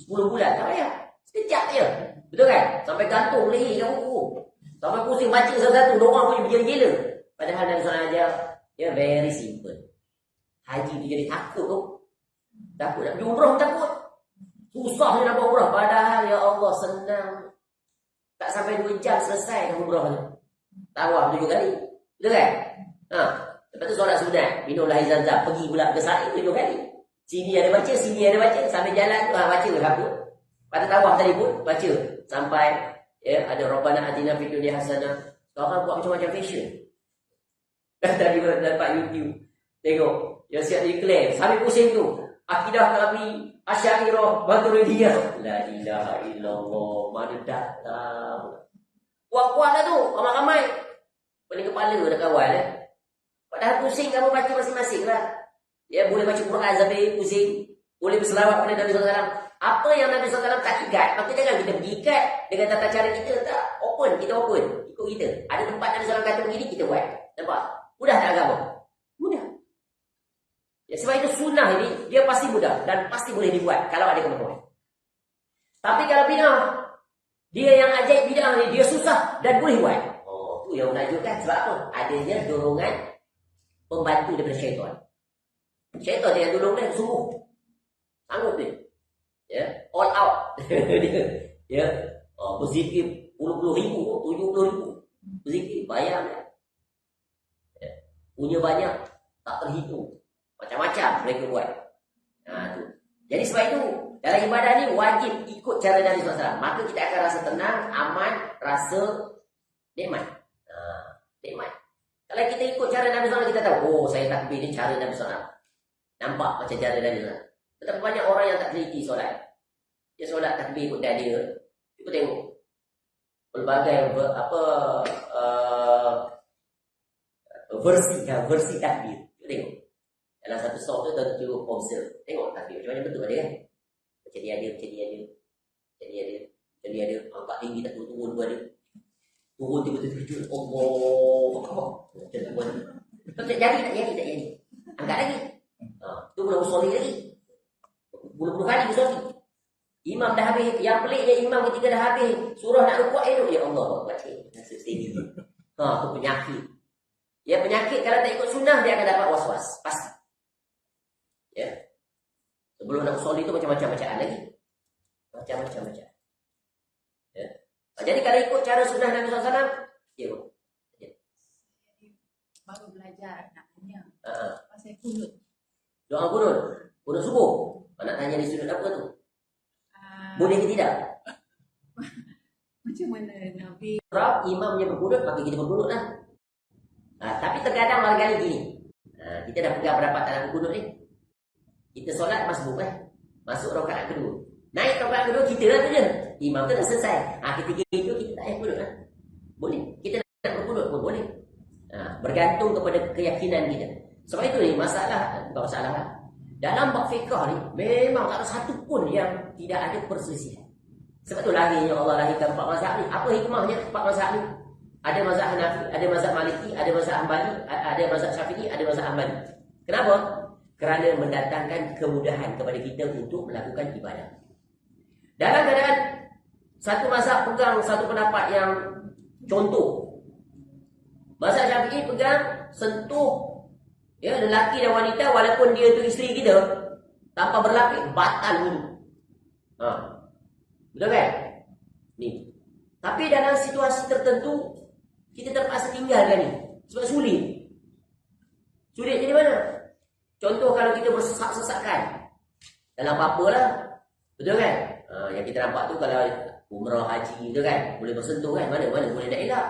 10 bulan, tak payah. Sekejap je, betul kan? Sampai gantung leher kat buku, sampai pusing baca satu-satu, doa punya bergila-gila. Padahal Nabi SAW ajar, very simple. Haji tu jadi takut tu. Takut nak pergi umrah, takut. Susahnya nak buat umrah. Padahal ya Allah senang. Tak sampai 2 jam selesai dah umrah tu. Tawaf 7 kali. Betul kan? Lepas tu solat sunat, minum air Zam-Zam, pergi pula ke Sa'i 7 kali. Sini ada baca, sini ada baca, sampai jalan tu baca ke apa? Pada tawaf tadi pun baca sampai ada Rabbana atina fid dunya hasanah. Sekarang buat macam-macam fashion. Tadi dapat YouTube. Tengok, yang siap declare sampai pusing tu. Akidah Nabi, Asy'ariyah, Maturidiyah. La ilaha illallah, mana datang. Kuat-kuat lah tu, ramai-ramai. Pening kepala dah kawal. Padahal pusing kamu baca masing-masing lah. Ya, boleh baca Quran sampai pusing. Boleh berselawat pada Nabi SAW. Apa yang Nabi SAW tak ikat, maka jangan kita pergi ikat dengan tata cara kita. Tak, kita open. Ikut kita. Ada tempat Nabi SAW kata begini, kita buat. Nampak? Mudah tak agama? Mudah. Ya, sebab itu sunnah ini, dia pasti mudah dan pasti boleh dibuat kalau ada kemampuan. Tapi kalau bid'ah, dia yang ajaib bid'ah ni, dia susah dan boleh buat. Tu yang menunjukkan sebab apa? Adanya dorongan pembantu daripada syaitan. Syaitan yang tolong dia sungguh. Sanggup dia. Ya, all out. Dia, ya, berzikir puluh-puluh ribu, 70 ribu. Berzikir, bayar. Ya. Punya banyak, tak terhitung. Macam-macam mereka buat. Tu. Jadi sebab itu, dalam ibadah ni wajib ikut cara Nabi SAW. Maka kita akan rasa tenang, aman, rasa nikmat. Nikmat. Kalau kita ikut cara Nabi SAW, kita tahu, oh saya takbir ni cara Nabi SAW. Nampak macam cara Nabi SAW. Tetapi banyak orang yang tak teliti solat. Dia solat takbir ikut dia. Cuba tengok. Pelbagai versi takbir. Cuba tengok. Dalam satu soft tu kita cuba observe. Tengok takbir. Macam mana betul ada kan? Macam dia ada. Angkat tinggi tak turun-turun pun ada. Turun tiba-tiba terjun. Allah. Macam tu pun. Tak jadi. Angkat lagi. Tu belum sorry lagi. Puluh-puluh kali bersorry. Imam dah habis. Yang peliknya imam ketika dah habis. Surah nak rukuk elok. Ya Allah. Baca. Nasib steady. Tu penyakit. Ya, penyakit kalau tak ikut sunnah dia akan dapat was-was. Pasti. Ya. Sebelum nak sorry tu macam-macam bacaan lagi. Macam-macam bacaan. Ya. Jadi kalau ikut cara sunnah Nabi SAW, ya. Baru belajar nak tanya. Pasal kunut. Doa kunut subuh. Nak tanya di sudut apa tu? Boleh ke tidak? Macam mana Nabi? Kalau imamnya berkunut, maka kita berkunut lah. Tapi terkadang barangkali gini. Kita dah pegang berapa dalam kunut ni. Kita solat masbuk masuk rakaat kedua. Naik rakaat kedua kita lah tu je. Imam tu dah selesai. Ketika itu kita tak payah kunut lah. Boleh. Kita nak berkunut pun boleh. Bergantung kepada keyakinan kita. Sebab itu ni bukan masalah lah. Dalam bab fiqh ni memang tak ada satu pun yang tidak ada perselisihan. Sebab tu lahirnya Allah lahirkan 4 mazhab ni. Apa hikmahnya 4 mazhab ni? Ada mazhab Hanafi, ada mazhab Maliki, ada mazhab Hanbali, ada mazhab Syafi'i, ada mazhab Hanbali. Kenapa? Kerana mendatangkan kemudahan kepada kita untuk melakukan ibadah. Dalam keadaan satu mazhab pegang satu pendapat yang contoh. Mazhab Syafi'i pegang sentuh lelaki dan wanita walaupun dia tu isteri kita tanpa berlapis batal wudu. Betul kan? Ni. Tapi dalam situasi tertentu kita terpaksa tinggalkan ni sebab sulit. Sulit jadi mana? Contoh kalau kita bersesak-sesakan dalam apa-apa lah. Betul kan? Yang kita nampak tu kalau umrah haji tu kan boleh bersentuh kan? Mana boleh nak elak.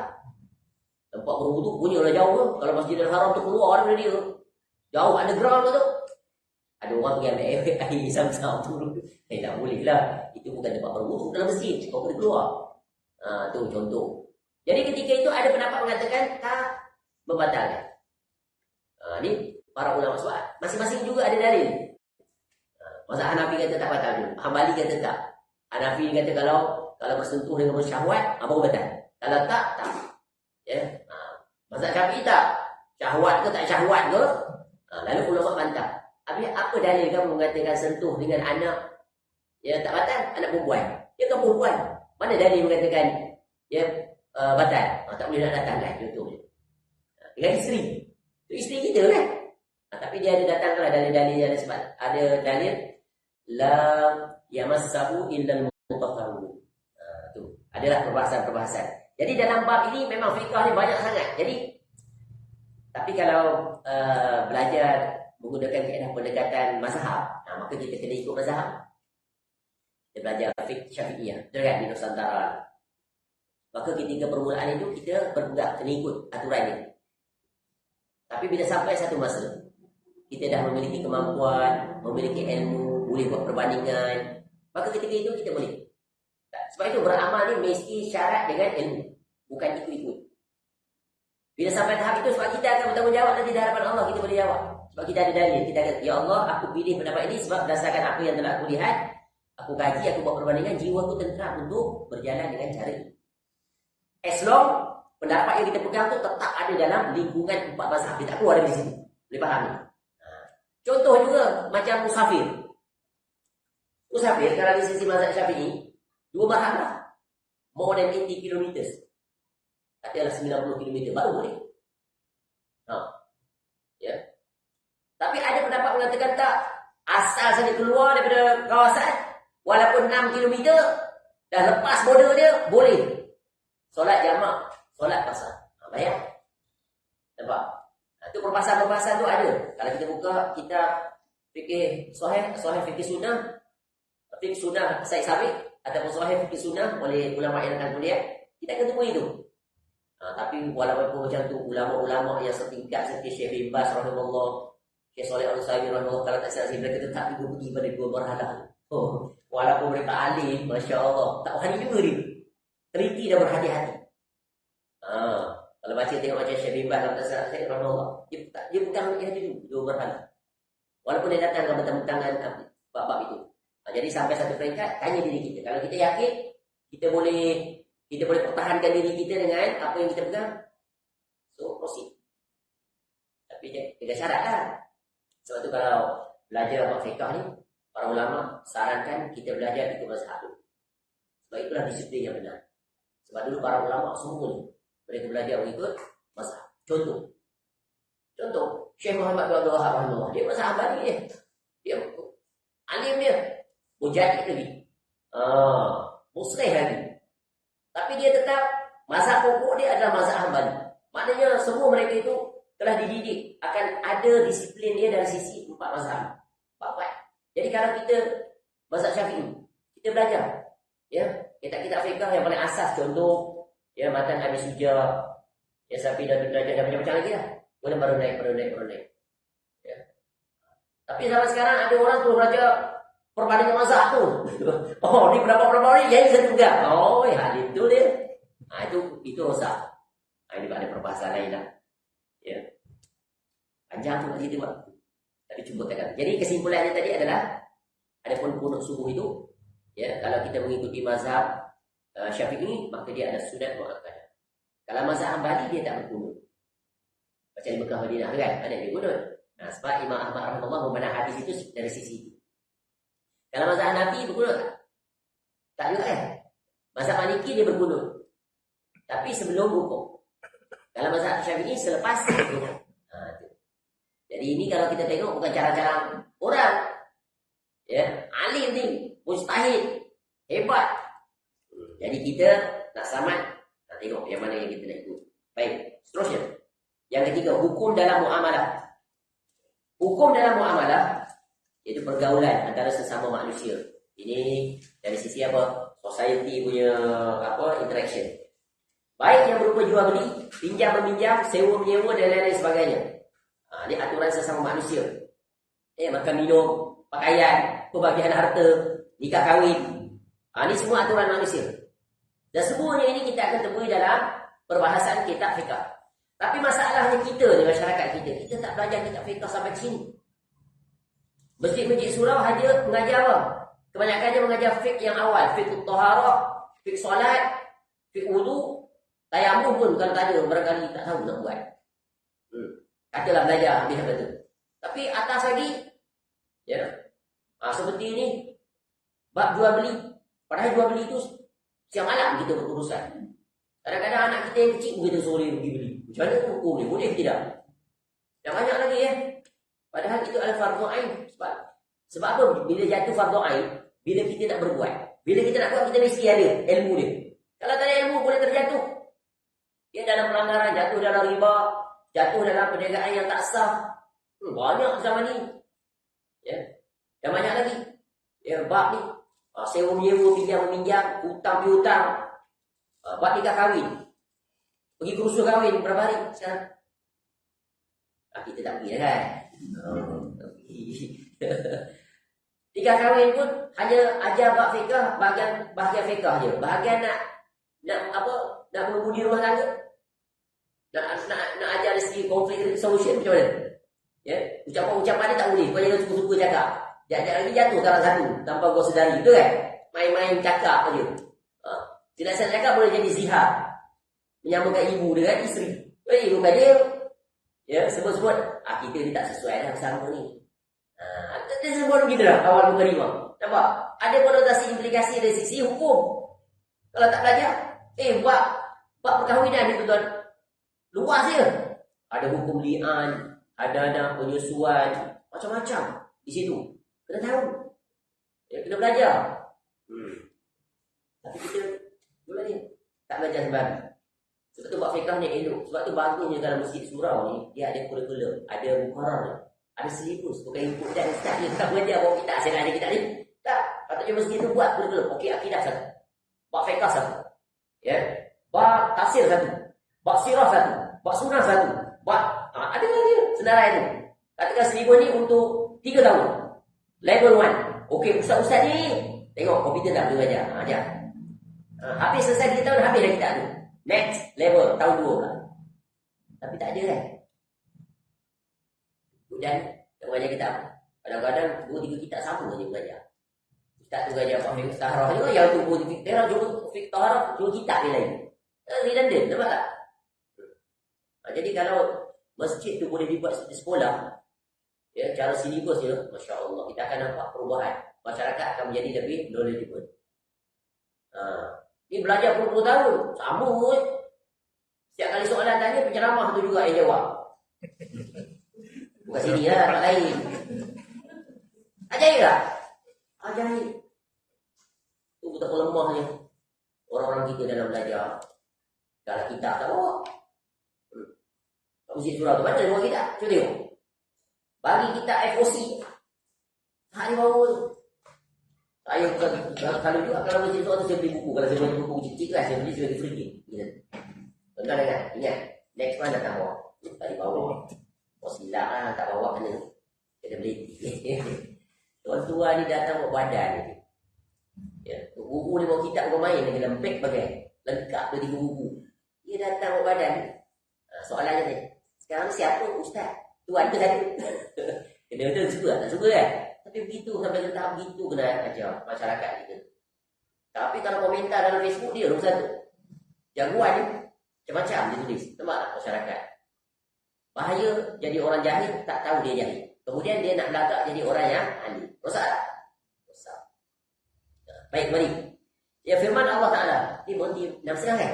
Tempat berwudu punya lah jauh tu. Kalau Masjidil Haram tu keluar daripada dia. Jauh underground tu. Ada orang pergi ambil air Zam-Zam tu. Tak boleh lah. Itu bukan tempat berwudu dalam masjid. Kau kena keluar. Tu contoh. Jadi ketika itu ada pendapat mengatakan tak membatalkan. Ni para ulama sebab masing-masing juga ada dalil. Mazhab Hanafi kata tak batal dulu. Hanbali kata tak. Hanafi kata kalau bersentuh dengan syahwat baru batal. Kalau tak. Ya. Mazhab Syafi'i tak. Syahwat ke tak syahwat ke? Lalu ulama bantah. Habis apa dalil kamu mengatakan sentuh dengan anak tak batal? Anak perempuan. Dia kan perempuan. Mana dalil mengatakan batal? Tak boleh nak datang kan? Contohnya. Dengan isteri. Itu isteri kita kan? Tapi dia ada datanglah dalil-dalil yang ada sebab. Ada dalil la yamassahu illal mutahharun. Tu. Adalah perbahasan-perbahasan. Jadi dalam bab ini memang fiqh ni banyak sangat. Jadi tapi kalau belajar menggunakan kaedah pendekatan mazhab, maka kita kena ikut mazhab. Kita belajar fiqh Syafi'iyah, betul kan, di Nusantara. Maka ketika permulaan itu kita berpegang, kena ikut aturan ini. Tapi bila sampai satu masa, kita dah memiliki kemampuan, memiliki ilmu, boleh buat perbandingan, maka ketika itu kita boleh. Sebab itu beramal ni mesti syarat dengan ilmu, bukan ikut-ikut. Bila sampai tahap itu sebab kita akan bertanggungjawab nanti di hadapan Allah, kita boleh jawab. Sebab kita ada dalil, kita kata, ya Allah, aku pilih pendapat ini sebab berdasarkan apa yang telah aku lihat, aku kaji, aku buat perbandingan, jiwaku tenteram untuk berjalan dengan cara ini. As long pendapat yang kita pegang tu tetap ada dalam lingkungan 4 mazhab, dia tak keluar dari sini. Boleh faham ni? Contoh juga macam musafir. Musafir kalau di sisi mazhab Syafi'i 2 mazhab lah. More than 80 km. Katalah 90 km baru boleh. Ya. Tapi ada pendapat mengatakan tak, asal saja keluar daripada kawasan Walaupun 6 kilometer, dah lepas border dia, boleh. Solat jamak, solat pasar. Bayar. Nampak? Itu perbahasan-perbahasan tu ada. Kalau kita buka kitab fikih sahih fikih sunnah, fikih sunnah Said Sabiq ataupun sahih fikih sunnah oleh ulama yang akan kuliah, kita akan temui itu. Tapi walaupun macam tu, ulama-ulama yang setingkat seperti Syekh bin Baz rahimahullah, Syekh Saleh Al-Utsaimin rahimahullah, kalau tak salah mereka tetap juga pergi pada dua berhala. Walaupun mereka alim, masya-Allah, tak berani juga dia. Teliti dan berhati-hati. Kalau baca tengok macam Syekh bin Baz kalau tak salah Syekh rahimahullah, dia bukan hati itu dua berhala. Walaupun dia datang ke bentang-bentangan bab-bab itu. Jadi sampai satu peringkat, tanya diri kita. Kalau kita yakin, kita boleh pertahankan diri kita dengan apa yang kita pegang. So, proceed. Tapi dia syarat kan. Sebab tu kalau belajar bab fiqh ni, para ulama sarankan kita belajar ikut mazhab. Sebab itulah disiplin yang benar. Sebab dulu para ulama semua ni, mereka belajar ikut mazhab. Contoh, Syekh Muhammad bin Abdul Wahab rahimahullah, dia mazhab Hambali dia. Dia alim dia. Mujahid lagi. Muslim lagi. Tapi dia tetap mazhab pokok dia adalah mazhab Hambali. Maknanya semua mereka itu telah dididik akan ada disiplin dia dari sisi 4 mazhab. 4. Jadi kalau kita mazhab Syafi'i, kita belajar ya, kitab-kitab fiqh yang paling asas, contoh ya matan Abi Suja, ya Safi dan belajar dan macam-macam lagi lah. Kemudian baru naik. Ya. Tapi zaman sekarang ada orang tu belajar perbandingan mazhab tu. Oh, ni berapa ni jadi satu juga. Oh, ya itu dia. Itu rosak. Ini ada perbahasan lain lah. Ya. Panjang tu cerita buat. Tapi cuba katakan. Jadi kesimpulannya tadi adalah adapun kunut subuh itu, ya, kalau kita mengikuti mazhab Syafi'i, maka dia ada sunat muakkadah. Kalau mazhab Hambali dia tak berkunut. Macam di Mekah Madinah kan, ada dia kunut. Nah, sebab Imam Ahmad rahimahullah memandang hadis itu dari sisi itu. Kalau mazhab Hanafi berkunut tak? Tak juga kan? Mazhab Maliki dia berkunut. Tapi sebelum rukuk. Kalau mazhab Syafi'i selepas rukuk. Jadi ini kalau kita tengok bukan cara-cara orang. Ya, alim ni, mustahid, hebat. Jadi kita nak selamat, nak tengok yang mana yang kita nak ikut. Baik, seterusnya. Yang ketiga, hukum dalam muamalah. Hukum dalam muamalah iaitu pergaulan antara sesama manusia. Ini dari sisi apa? Society punya interaction. Baik yang berupa jual beli, pinjam meminjam, sewa menyewa dan lain-lain sebagainya. Ini aturan sesama manusia. Makan minum, pakaian, pembagian harta, nikah kahwin. Ini semua aturan manusia. Dan semuanya ini kita akan temui dalam perbahasan kitab fiqh. Tapi masalahnya kita di masyarakat kita tak belajar kitab fiqh sampai sini. Masjid-masjid surau hanya mengajar apa? Kebanyakannya mengajar fiqh yang awal, fiqh taharah, fiqh solat, fiqh wudu, tayamum pun kalau tak ada, barangkali tak tahu nak buat. Katalah belajar habis apa tu. Tapi atas lagi, ya, seperti ini, bab jual beli. Padahal jual beli itu siang malam kita berurusan. Kadang-kadang anak kita yang kecil kita suruh dia pergi beli. Macam mana hukum ni? Boleh tidak? Dan banyak lagi ya. Padahal itu adalah fardhu ain. Sebab apa? Bila jatuh fardhu ain, bila kita nak berbuat, bila kita nak buat, kita mesti ada ilmu dia. Kalau tak ada ilmu boleh terjatuh. Dia dalam pelanggaran, jatuh dalam riba, jatuh dalam perniagaan yang tak sah. Banyak zaman ni. Ya. Dan banyak lagi. Ya, bab ni. Sewa menyewa, pinjam meminjam, hutang piutang. Bab nikah kahwin. Pergi kursus kahwin berapa hari sekarang? Kita tak pergi dah kan? Nikah kahwin pun hanya ajar bab fiqh, bahagian fiqh je. Bahagian nak mengundi rumah tangga. Nak ajar dari segi conflict resolution macam mana? Ya, ucapan dia tak boleh. Kau jangan suka-suka cakap. Jangan lagi jatuh salah satu tanpa kau sedari, betul kan? Main-main cakap aja. Tidak saya cakap boleh jadi zihar. Menyamakan ibu dengan isteri. Bukan dia. Ya, sebut-sebut. Kita ni tak sesuai dah bersama ni. Dia sebut begitu lah awal muka lima. Nampak? Ada konotasi implikasi dari sisi hukum. Kalau tak belajar, buat perkahwinan ni tuan-tuan. Luas dia. Ada hukum li'an, ada penyusuan, macam-macam di situ. Kena tahu. Ya, kena belajar. Tapi kita mula ni tak belajar sembarang. Sebab tu buat fiqh ni elok. Sebab tu bagusnya dalam masjid surau ni dia ada kurikulum, ada mukarrar, ada silibus. Bukan ikut dan ustaz dia tak mengajar bawa kita asyik ada kita ni. Tak, patutnya masjid tu buat kurikulum. Okey, akidah satu. Bab fiqh satu. Ya. Bab tafsir satu. Bab sirah satu. Bab sunnah satu. Bab ada lagi senarai tu. Katakan silibus ni untuk 3 tahun. Level 1. Okey, ustaz-ustaz ni tengok komputer tak boleh ajar. Ajar. Habis selesai 3 tahun habis dah kita tu. Next level tahun 2 pula. Tapi tak ada kan. Dan tak mengajar kita. Kadang-kadang 2-3 kitab sama je mengajar. Ustaz tu mengajar fiqh taharah juga, yang tu pun fiqh taharah juga fiqh taharah 2 kitab dia lain. Redundant, nampak tak? Jadi kalau masjid tu boleh dibuat seperti sekolah, ya, cara silibus dia, Masya Allah, kita akan nampak perubahan. Masyarakat akan menjadi lebih knowledgeable. Dia belajar puluh tahun, sama pun. Setiap kali soalan tanya, penceramah tu juga yang jawab. Bukan sini lah, tempat lain. Ajaib tak? Ajaib. Itu betapa lemahnya orang-orang kita dalam belajar. Dalam kitab tak bawa. Masjid surau tu mana bawa kitab? Cuba tengok. Bagi kita FOC. Tak ada bawa tu. Saya kalau juga kalau masjid surau tu saya beli buku. Kalau saya beli buku kecil lah, saya beli sebagai free. Tuan-tuan dengar, ingat. Next one datang bawa. Tak dibawa. Oh silap lah, tak bawa kena. Kena beli. Tuan-tuan ni datang bawa badan. Ya, buku dia bawa kitab bukan main. Dia lempek bagai. Lengkap dia 3 buku. Dia datang bawa badan. Soalannya ni. Sekarang siapa ustaz? Tuan ke saya? Dia suka tak suka kan? Tapi begitu, sampai ke tahap begitu kena ajar masyarakat kita. Tapi kalau komentar dalam Facebook dia nombor 1. Jagoan ni macam-macam dia tulis. Nampak tak masyarakat? Bahaya jadi orang jahil tak tahu dia jahil. Kemudian dia nak belagak jadi orang yang ahli. Rosak tak? Rosak. Baik, mari. Ya, firman Allah Ta'ala. Ini berhenti 6.5 kan?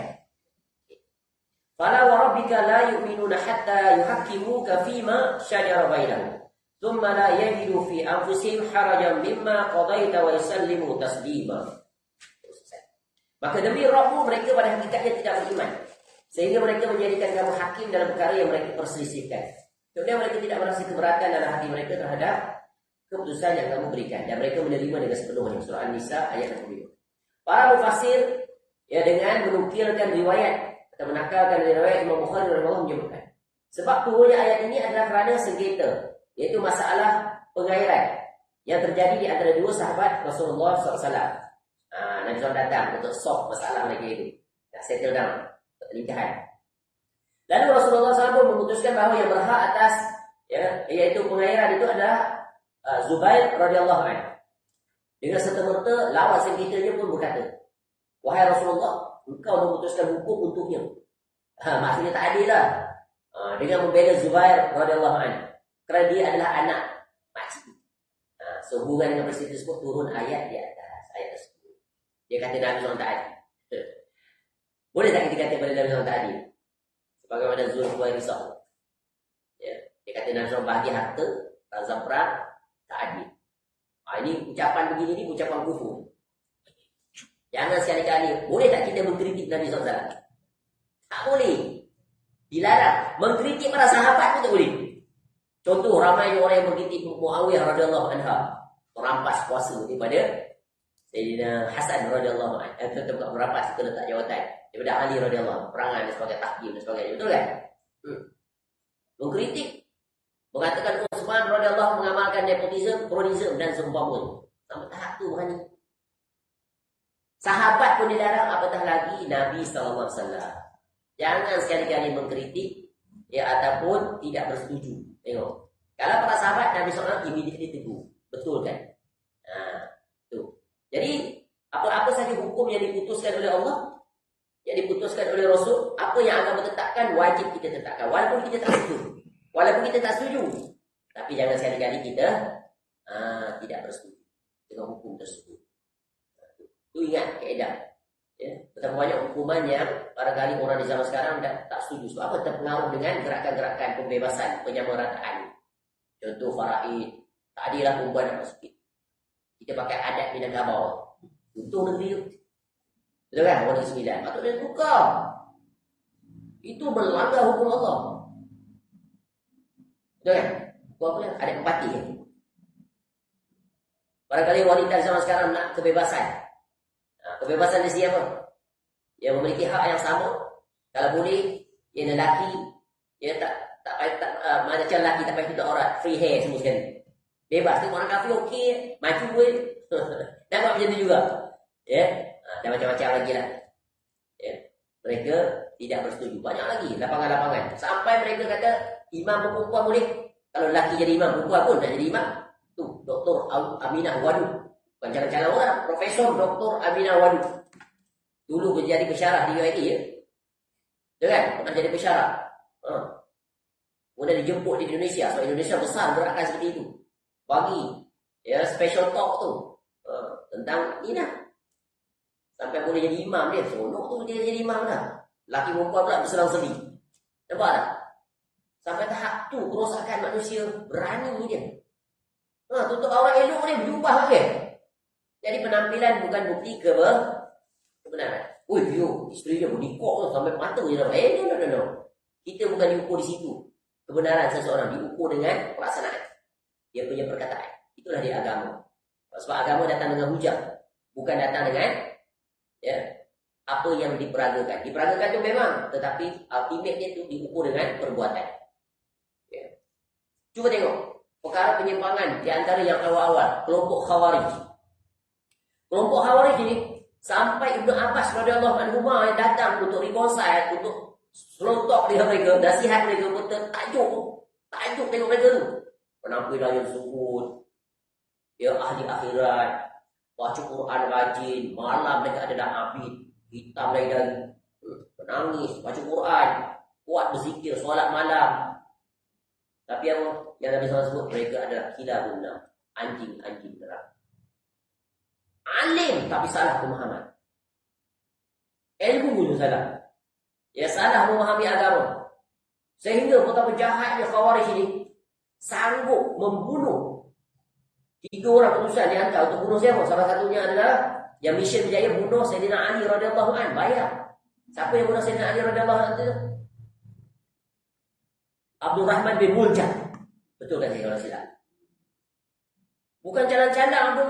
Fala wa rabbika la yu'minuna hatta yuhakkimuka fima syajara bainahum. Thumma la yajidu fi anfusihim harajan mimma qadaita wa yusallimu taslima. Maka demi Rabbmu mereka pada hakikatnya tidak beriman, sehingga mereka menjadikan kamu hakim dalam perkara yang mereka perselisihkan. Kemudian mereka tidak merasa keberatan dalam hati mereka terhadap keputusan yang kamu berikan, dan mereka menerima dengan sepenuhnya. Surah An-Nisa ayat 65. Para mufassir ya dengan menukilkan riwayat atau menakalkan riwayat Imam Bukhari radhiyallahu menyebutkan sebab turunnya ayat ini adalah kerana sengketa, iaitu masalah pengairan yang terjadi di antara 2 sahabat Rasulullah SAW. Nabi SAW datang untuk solve masalah mereka itu, settle down pernikahan. Lalu Rasulullah SAW memutuskan bahawa yang berhak atas ya, iaitu pengairan itu adalah Zubair radhiyallahu anhu. Dengan serta-merta lawan sengketanya pun berkata, wahai Rasulullah, engkau memutuskan hukum untuknya. Maksudnya tak adil lah. Dengan membela Zubair radhiyallahu anhu, kerana dia adalah anak makcik. Sehubungan dengan peristiwa tersebut turun ayat di atas ayat tersebut. Dia kata Nabi SAW tak adil. Boleh tak kita kata pada Nabi SAW tak adil? Sebagaimana Zulkhuwaisah. Ya, dia kata Nabi SAW bagi harta, razam perang, tak adil. Ini ucapan begini ni ucapan kufur. Jangan sekali-kali. Boleh tak kita mengkritik Nabi SAW? Tak boleh. Dilarang. Mengkritik para sahabat pun tak boleh. Contoh, ramai orang yang mengkritik Muawiyah radhiyallahu anha, merampas kuasa daripada Sayyidina Hasan radhiyallahu anhu. Tetap merampas itu letak jawatan daripada Ali radhiyallahu anhu, perangan dan sebagainya, tahkim dan sebagainya. Betul kan? Mengkritik, mengatakan Utsman radhiyallahu mengamalkan nepotisme, kronisme dan seumpamanya. Sampai tahap tu berani. Sahabat pun dilarang, apatah lagi Nabi SAW. Jangan sekali-kali mengkritik ya ataupun tidak bersetuju. Tengok. Kalau para sahabat Nabi SAW immediately tegur. Betul kan? Tu. Jadi apa-apa saja hukum yang diputuskan oleh Allah, yang diputuskan oleh Rasul, apa yang agama tetapkan wajib kita tetapkan. Walaupun kita tak setuju. Walaupun kita tak setuju. Tapi jangan sekali-kali kita tidak bersetuju dengan hukum tersebut. Itu ingat kaedah. Ya, betapa banyak hukuman yang barangkali orang di zaman sekarang tak setuju. Sebab apa? Terpengaruh dengan gerakan-gerakan pembebasan, penyamarataan. Contoh faraid, tak adillah perempuan nak masuk. Kita pakai adat Minangkabau. Untung negeri tu. Betul kan? Orang Negeri Sembilan. Patut dia tukar. Itu melanggar hukum Allah. Betul kan? Hukum apa yang ada empati kan? Barangkali wanita zaman sekarang nak kebebasan. Kebebasan dari siapa? Yang memiliki hak yang sama. Kalau boleh, yang lelaki, yang macam lelaki tak payah tutup aurat, free hair semua sekali. Bebas. Tengok orang kafir okey, maju pun. Nampak macam tu juga. Ya, dan macam-macam lagi lah. Ya. Mereka tidak bersetuju. Banyak lagi lapangan-lapangan. Sampai mereka kata imam perempuan boleh. Kalau lelaki jadi imam, perempuan pun tak jadi imam. Tu, Dr. Aminah Wadu. Bukan calon-calon orang. Profesor Dr. Aminah Wadu. Dulu jadi pensyarah di UiT ya. Dia kan? Pernah jadi pensyarah. Kemudian dijemput di Indonesia. Sebab Indonesia besar gerakan seperti itu. Bagi ya special talk tu. Tentang ni lah. Sampai boleh jadi imam dia. Seronok tu dia jadi imam dah. Laki perempuan pula berselang-seli. Nampak tak? Sampai tahap tu kerosakan manusia berani dia. Tutup aurat elok dia berubah lagi. Jadi penampilan bukan bukti kebenaran. Ui, yo, isteri dia berdikok tu sampai mata je dah. No. Kita bukan diukur di situ. Kebenaran seseorang diukur dengan pelaksanaan. Dia punya perkataan. Itulah dia agama. Sebab agama datang dengan hujah. Bukan datang dengan ya, apa yang diperagakan. Diperagakan tu memang. Tetapi ultimate dia tu diukur dengan perbuatan. Ya. Cuba tengok. Perkara penyimpangan di antara yang awal-awal. Kelompok Khawarij. Kelompok Khawarij ini sampai Ibnu Abbas radhiyallahu anhu yang datang untuk reconcile, untuk slow talk dengan mereka, nasihat mereka, betul tajuk tengok mereka tu. Penampilan yang subur, ya ahli akhirat, baca Quran rajin, malam mereka ada dah abid, hitam lagi dan menangis, baca Quran, kuat berzikir, solat malam. Tapi yang Nabi SAW sebut, mereka adalah kilabun nar, anjing-anjing neraka. Alim tapi salah pemahaman. Ilmu pun salah. Ya salah memahami agama. Sehingga betapa jahatnya Khawarij ini sanggup membunuh 3 orang utusan di antara untuk bunuh siapa? Salah satunya adalah yang mission berjaya bunuh Sayyidina Ali radhiyallahu anhu. Bayar. Siapa yang bunuh Sayyidina Ali radhiyallahu anhu? Abdul Rahman bin Muljam. Betul kan saya kalau silap? Bukan jalan-jalan Abdul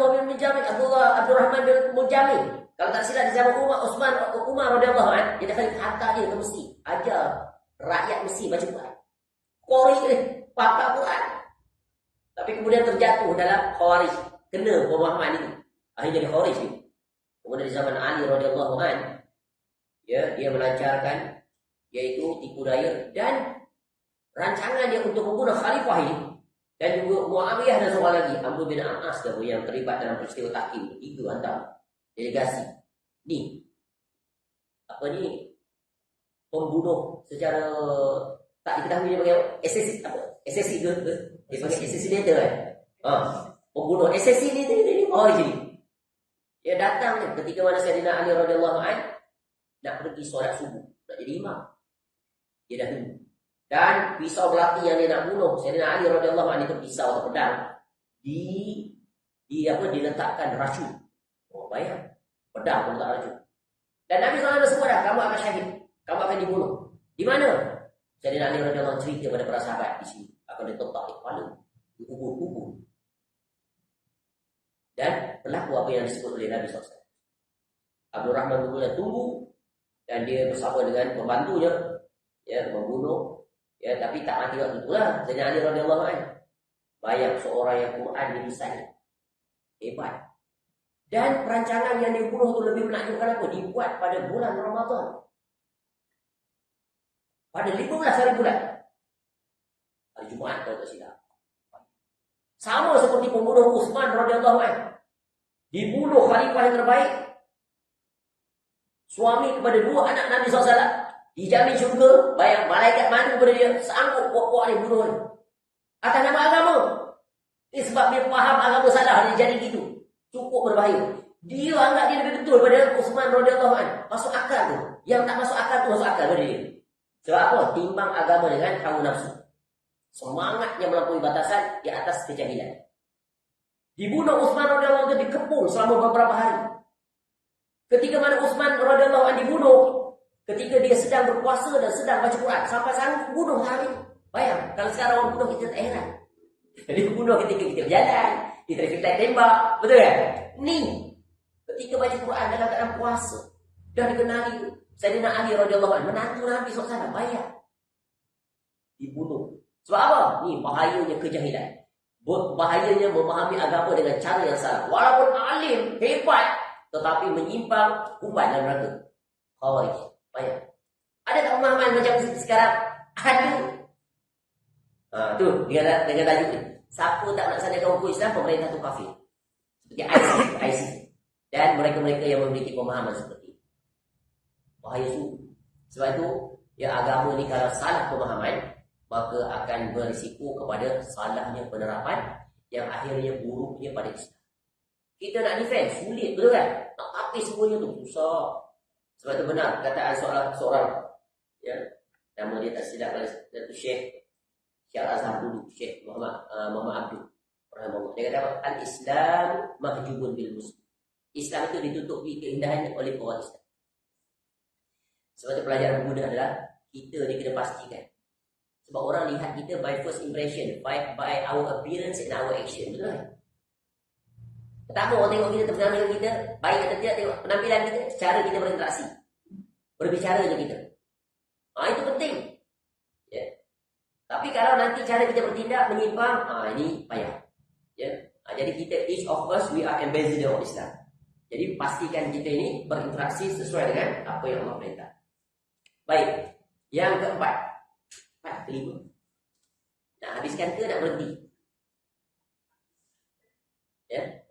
Rahman bin Muljam. Kalau tak silap di zaman Umar radhiyallahu anhu, dia dah kali harta dia ke Mesir, ajar rakyat Mesir baca Quran. Qori ni, pakar Quran. Tapi kemudian terjatuh dalam Khawarij, kena pemahaman itu. Akhirnya jadi Khawarij ni. Kemudian di zaman Ali radhiyallahu anhu, ya, dia melancarkan iaitu tipu daya dan rancangan dia untuk membunuh khalifah ini. Dan juga Muawiyah dan seorang lagi, Amr bin As yang terlibat dalam peristiwa Takim. 3 antara delegasi ni pembunuh secara tak diketahui dia panggil SSC dia panggil assassinator kan. Pembunuh SSC ni dia datang ketika mana Sayyidina Ali radhiyallahu anhu nak pergi solat subuh, nak jadi imam. Dia dah tunggu. Dan pisau belati yang dia nak bunuh Sayyidina Ali radhiyallahu anhu itu pisau atau pedang diletakkan racun. Bayang. Pedang pun tak racun. Dan Nabi SAW sebut dah, kamu akan syahid. Kamu akan dibunuh. Di mana? Sayyidina Ali radhiyallahu anhu cerita pada para sahabat di sini. Akan ditotak di kepala. Dikubur-kubur. Dan berlaku apa yang disebut oleh Nabi SAW. Abdul Rahman bin tunggu. Dan dia bersama dengan pembantunya. Ya, membunuh. Ya, tapi tak mati waktu itulah. Sayyidina Ali radhiyallahu anhu. Bayang seorang yang Quran dibisanya. Hebat. Dan perancangan yang dibunuh itu lebih menakjubkan apa? Dibuat pada bulan Ramadan. Pada 15 hari bulan. Hari Jumaat kalau tak silap. Sama seperti pembunuh Utsman radhiyallahu anhu. Dibunuh khalifah yang terbaik. Suami kepada 2 anak Nabi SAW. Dijamin syurga. Bayang malaikat mandi kepada dia. Sanggup puak-puak dia bunuh dia. Atas nama agama. Ini sebab dia faham agama salah. Dia jadi gitu. Cukup berbahaya. Dia anggap dia lebih betul pada Utsman radhiyallahu anhu. Masuk akal tu. Yang tak masuk akal tu masuk akal pada dia. Sebab apa? Timbang agama dengan hawa nafsu. Semangatnya melampaui batasan di atas kejahilan. Dibunuh Utsman radhiyallahu anhu dikepung selama beberapa hari. Ketika mana Utsman radhiyallahu anhu dibunuh, ketika dia sedang berpuasa dan sedang baca Quran, sampai sanggup bunuh hari. Bayang, kalau sekarang orang bunuh kita tak heran. Dia bunuh ketika kita berjalan, di traffic light tembak, betul kan? Ni, ketika baca Quran dalam keadaan puasa, dah dikenali Sayyidina Ali radhiyallahu anhu menantu Nabi SAW, bayang. Dibunuh. Sebab apa? Ni bahayanya kejahilan. Bahayanya memahami agama dengan cara yang salah. Walaupun alim, hebat, tetapi menyimpang, umpan dalam neraka. Khawarij. Bayang. Ada tak pemahaman macam sekarang? Ada. Tu dengan tajuk ni. Siapa tak nak sanakan hukum Islam, pemerintah tu kafir. Seperti IC. Dan mereka-mereka yang memiliki pemahaman seperti itu. Bahaya sungguh. Sebab itu, ya agama ni kalau salah pemahaman, maka akan berisiko kepada salahnya penerapan yang akhirnya buruknya pada Islam. Kita nak defend, sulit, betul kan? Nak tapis semuanya tu, susah. Sebab itu benar, kataan seorang ya, nama dia tak silap dari Syekh Al-Azhar dulu, Syekh Muhammad Abdul rahimahullah. Dia kata apa? Al-Islam mahjubun bil muslim. Islam itu ditutupi keindahannya oleh orang Islam. Sebab itu pelajaran mudah adalah kita ni kena pastikan. Sebab orang lihat kita by first impression, by our appearance and our action, betul kan? Pertama orang tengok kita, terkenal dengan kita, baik atau tidak, tengok penampilan kita, cara kita berinteraksi, berbicara dengan kita. Itu penting. Ya. Tapi kalau nanti cara kita bertindak menyimpang, ini payah. Ya. Jadi kita, each of us, we are ambassador of Islam. Jadi pastikan kita ini berinteraksi sesuai dengan apa yang Allah perintah. Baik. Yang keempat. 4 ke 5. Nak habiskan ke nak berhenti? Ya.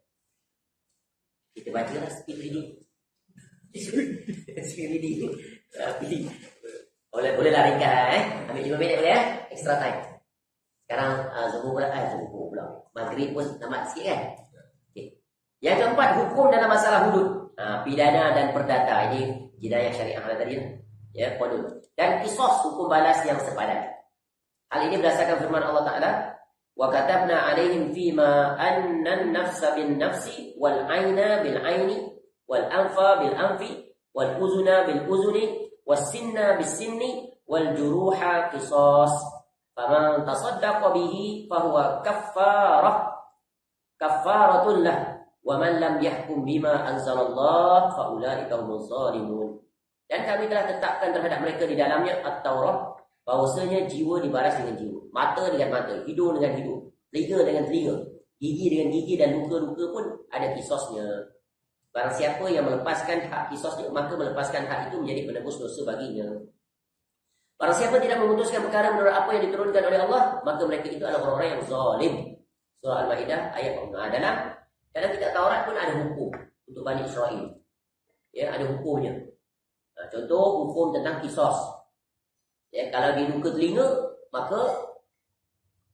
Kita baca lah speed reading. Speed reading. Bolehlah ringkas ambil 5 minit boleh extra time. Sekarang zuhur pula. Maghrib pun tamat sikit kan? Okay. Yang keempat, hukum dalam masalah hudud. Pidana dan perdata. Ini jinayah syariah tadi. Ya, qanun. Dan qisas, hukum balas yang sepadan. Hal ini berdasarkan firman Allah Ta'ala, wa katabna alaihim fima anna an-nafsa bin nafsi wal 'aina bil 'aini wal anfa bil anfi wal uzuna bil uzni was sinna bis sinni wal juruha qisas. Faman tasaddaqa bihi fahuwa kaffaratun lah wa man lam yahkum bima anzalallah fa ulaika humuz zalimun. Dan kami telah tetapkan terhadap mereka di dalamnya At-Taurat bahwasanya jiwa dibalas dengan jiwa, mata dengan mata, hidung dengan hidung, telinga dengan telinga, gigi dengan gigi, dan luka-luka pun ada kisosnya. Barang siapa yang melepaskan hak kisosnya, maka melepaskan hak itu menjadi penebus dosa baginya. Barang siapa tidak memutuskan perkara menurut apa yang diturunkan oleh Allah, maka mereka itu adalah orang-orang yang zalim. Surah Al-Maidah ayat 5. Dalam kitab Taurat pun ada hukum untuk Bani Israel. Ya, ada hukumnya. Contoh hukum tentang kisos. Ya, kalau dia luka telinga, maka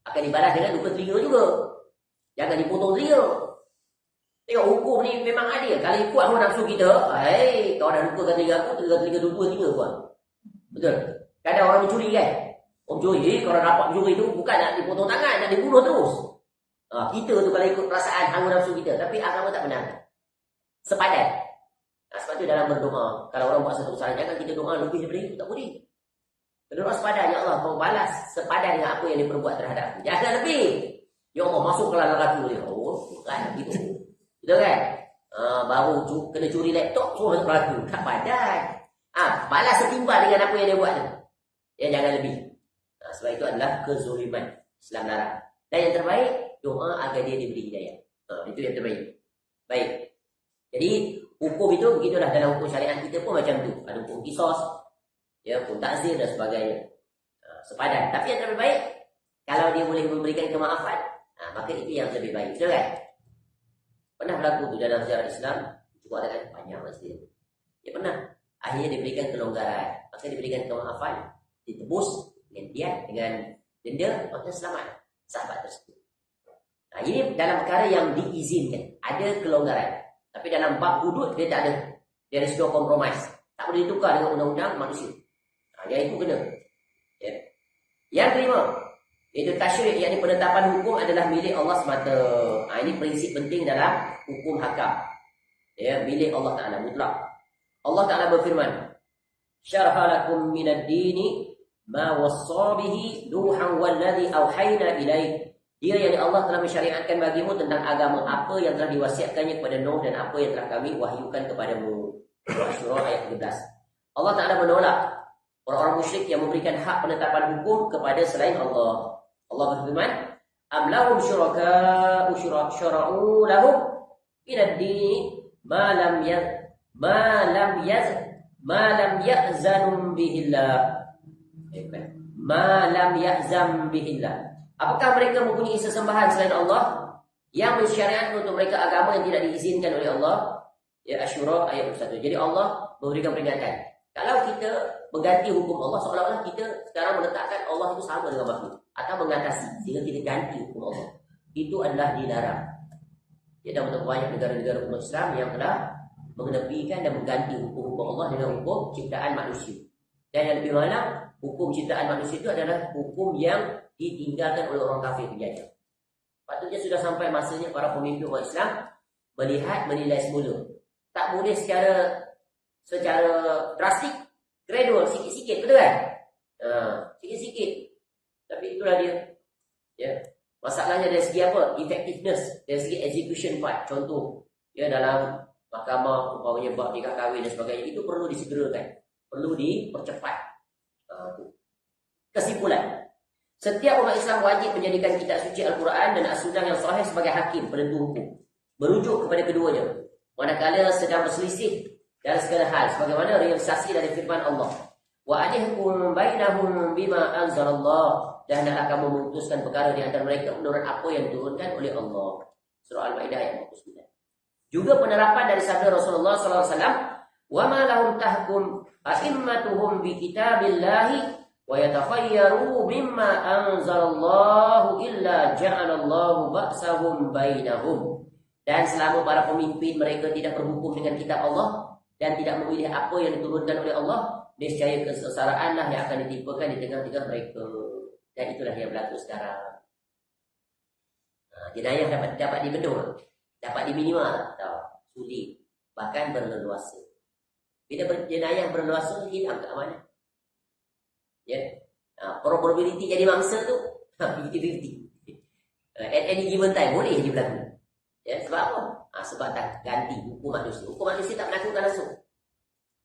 akan dibalas dengan luka telinga juga. Jangan dipotong telinga. Tengok hukum ni memang adil. Kalau ikut hawa nafsu kita, kau dah lukakan telinga aku, telinga dua telinga kau. Betul. Kadang orang mencuri kan. Orang mencuri, kalau dapat mencuri tu bukan nak dipotong tangan, nak dibunuh terus. Kita tu kalau ikut perasaan hawa nafsu kita, tapi agama tak benar. Sepadan. Sebab tu dalam berdoa, kalau orang buat satu kesalahan, jangan kita doa lebih daripada itu, tak boleh. Berdoa sepadan, ya Allah, kau balas sepadan dengan apa yang diperbuat terhadap aku. Jangan lebih. Ya Allah, masuk ke dalam neraka dia. Bukan gitu. Betul kan? Baru kena curi laptop, semua masuk neraka. Tak padan. Balas setimbal dengan apa yang dia buat tu. Ya, jangan lebih. Sebab itu adalah kezoliman. Islam larang. Dan yang terbaik, doa agar dia diberi hidayah. Itu yang terbaik. Baik. Jadi hukum itu begitulah, dalam hukum syariat kita pun macam tu. Ada hukum kisos, ya, hukum takzir dan sebagainya. Sepadan. Tapi yang terbaik, kalau dia boleh memberikan kemaafan, maka itu yang lebih baik. Betul kan? Pernah berlaku tu dalam sejarah Islam, cuba katakan panjang mesti. Ya pernah. Akhirnya diberikan kelonggaran, maka diberikan kemaafan, ditebus dengan diat, dengan denda, maka selamat sahabat tersebut. Ini dalam perkara yang diizinkan, ada kelonggaran. Tapi dalam bab hudud dia tak ada. Dia ada sebuah kompromis. Tak boleh ditukar dengan undang-undang manusia. Yang itu kena. Ya. Yang kelima, iaitu tasyri', iaitu penetapan hukum adalah milik Allah semata. Ini prinsip penting dalam hukum hakam. Ya, milik Allah Ta'ala mutlak. Allah Ta'ala berfirman, syarha lakum minad dini ma wassa bihi Nuhan walladhi awhayna ilaih. Dia yang Allah telah mensyariatkan bagimu tentang agama apa yang telah diwasiatkannya kepada Nuh dan apa yang telah kami wahyukan kepadamu. Asy-Syura ayat 13. Allah Ta'ala menolak orang-orang musyrik yang memberikan hak penetapan hukum kepada selain Allah. Allah berfirman, am lahum syuraka'u syara'u lahum min ad-dini ma lam ya'zanum bihillah. Ma lam ya'zam bihillah. Apakah mereka mempunyai sesembahan selain Allah yang mensyariatkan untuk mereka agama yang tidak diizinkan oleh Allah? Ya, Asy-Syura ayat 21. Jadi Allah memberikan peringatan. Kalau kita mengganti hukum Allah, seolah-olah kita sekarang menetapkan Allah itu sama dengan makhluk atau mengatasi sehingga kita ganti hukum Allah. Itu adalah dilarang. Ya, dan untuk banyak negara-negara umat Islam yang telah mengenepikan dan mengganti hukum-hukum Allah dengan hukum ciptaan manusia. Dan yang lebih malang, hukum ciptaan manusia itu adalah hukum yang ditinggalkan oleh orang kafir penjajah. Patutnya sudah sampai masanya para pemimpin umat Islam melihat, menilai semula. Tak boleh secara drastik, gradual, sikit-sikit, betul kan? Sikit-sikit. Tapi itulah dia. Ya. Masalahnya dari segi apa? Effectiveness, dari segi execution part. Contoh, ya, dalam mahkamah umpamanya bab nikah kahwin dan sebagainya, itu perlu disegerakan, perlu dipercepat. Kesimpulan, setiap umat Islam wajib menjadikan kitab suci Al-Quran dan As-Sunnah yang sahih sebagai hakim penentu hukum, merujuk kepada keduanya manakala sedang berselisih dalam segala hal, sebagaimana realisasi dari firman Allah, wa anihkum bainahum bima anzalallah, dan hendaklah kamu memutuskan perkara di antara mereka menurut apa yang diturunkan oleh Allah. Surah Al-Maidah ayat 49. Juga penerapan dari sabda Rasulullah SAW, wa ma lahum tahkum a'immatuhum bi kitabillahi wa yatakhayyaru mimma anzalallahu illa ja'alallahu ba'sahum bainahum. Dan selama para pemimpin mereka tidak berhukum dengan kitab Allah dan tidak memilih apa yang diturunkan oleh Allah, niscaya kesesaraanlah yang akan ditimpakan di tengah-tengah mereka. Dan itulah yang berlaku sekarang. Jenayah dapat dibendung, dapat diminimal, sulit, bahkan berleluasa. Bila jenayah berleluasa, hilang keamanan. Ya, probability jadi mangsa tu 50-50. At any given time boleh dia berlaku. Ya, sebab apa? Sebab tak ganti hukum manusia. Hukum manusia tak menakutkan langsung.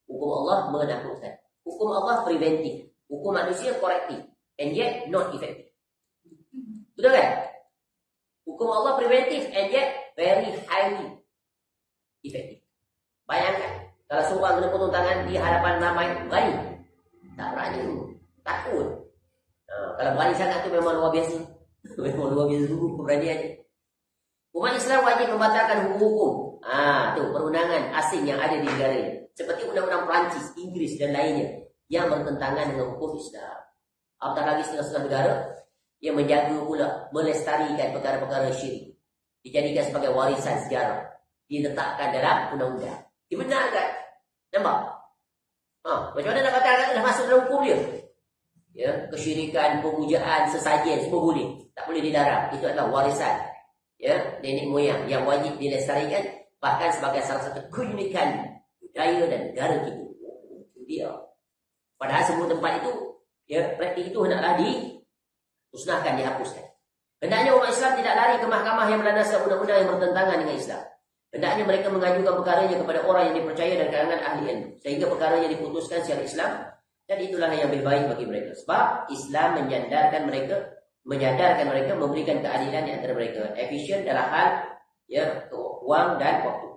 Hukum Allah menakutkan. Hukum Allah preventif. Hukum manusia korektif. And yet not effective. Betul kan? Hukum Allah preventif and yet very highly effective. Bayangkan, kalau seorang kena potong tangan di hadapan ramai, berani? Tak berani. Takut. Kalau berani sangat tu memang luar biasa. Memang luar biasa dulu keberaniannya. Umat Islam wajib membatalkan hukum-hukum. Tu perundangan asing yang ada di negara ini. Seperti undang-undang Perancis, Inggeris dan lainnya yang bertentangan dengan hukum Islam. Apatah lagi setengah-setengah negara yang menjaga pula, melestarikan perkara-perkara syirik, dijadikan sebagai warisan sejarah, diletakkan dalam undang-undang. Dibenarkan. Nampak? Macam mana nak batalkan? Dah masuk dalam hukum dia. Ya, kesyirikan, pemujaan, sesajen semua boleh. Tak boleh dilarang. Itu adalah warisan, ya, nenek moyang yang wajib dilestarikan, bahkan sebagai salah satu keunikan budaya dan negara kita. Itu dia. Padahal semua tempat itu, ya, praktik itu hendaklah dimusnahkan, dihapuskan. Hendaknya umat Islam tidak lari ke mahkamah yang melandaskan undang-undang yang bertentangan dengan Islam. Hendaknya mereka mengajukan perkaranya kepada orang yang dipercaya dan kalangan ahli ilmu, sehingga perkaranya diputuskan secara Islam, dan itulah yang lebih baik bagi mereka. Sebab Islam menyadarkan mereka, memberikan keadilan di antara mereka, efisien dalam hal, ya, wang dan waktu.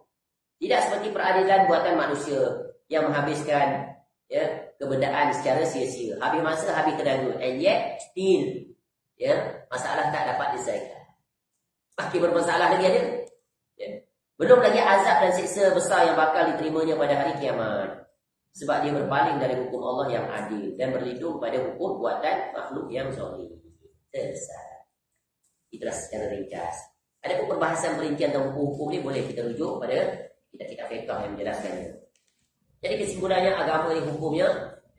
Tidak seperti peradilan buatan manusia yang menghabiskan, ya, kebendaan secara sia-sia, habis masa, habis tenaga, and yet still, ya, masalah tak dapat diselesaikan. Makin bermasalah lagi ada. Ya. Belum lagi azab dan siksa besar yang bakal diterimanya pada hari kiamat. Sebab dia berpaling dari hukum Allah yang adil dan berlindung pada hukum buatan makhluk yang zalim. Selesai. Itulah secara ringkas. Ada pun perbahasan perincian tentang hukum ni boleh kita rujuk pada kitab-kitab fiqh yang menjelaskannya. Jadi kesimpulannya, agama ini hukumnya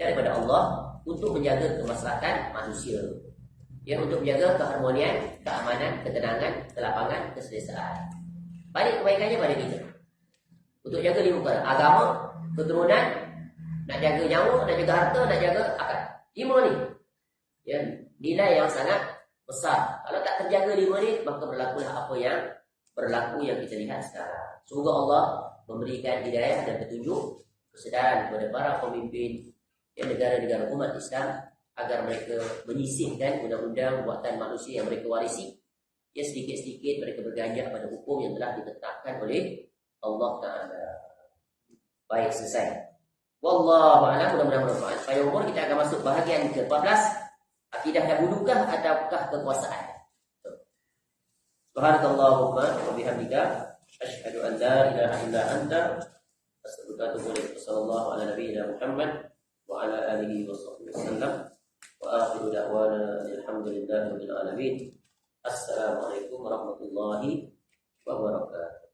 daripada Allah untuk menjaga kemaslahatan manusia. Ya, untuk menjaga keharmonian, keamanan, ketenangan, kelapangan, keselesaan. Balik kebaikannya pada kita. Untuk jaga lima perkara. Agama, keturunan, nak jaga nyawa, nak jaga harta, nak jaga akal. 5 ni. Ya, nilai yang sangat besar. Kalau tak terjaga 5 ni, maka berlakulah apa yang berlaku yang kita lihat sekarang. Semoga Allah memberikan hidayah dan petunjuk, kesedaran kepada para pemimpin negara-negara umat Islam agar mereka menyisihkan undang-undang buatan manusia yang mereka warisi. Ya, sedikit-sedikit mereka berganjak pada hukum yang telah ditetapkan oleh Allah Ta'ala. Baik, selesai. Wallahu a'lam, mudah-mudahan bermanfaat. Pada umur kita akan masuk bahagian ke-14. Akidah dahulukah ataukah kekuasaan? Subhanakallahumma wa bihamdika asyhadu an la ilaha illa anta astaghfiruka wa atubu ilaik. Sallallahu ala nabiyyina Muhammad wa ala alihi wa sahbihi wasallam. Wa akhiru da'wana alhamdulillahi rabbil alamin. Assalamualaikum warahmatullahi wabarakatuh.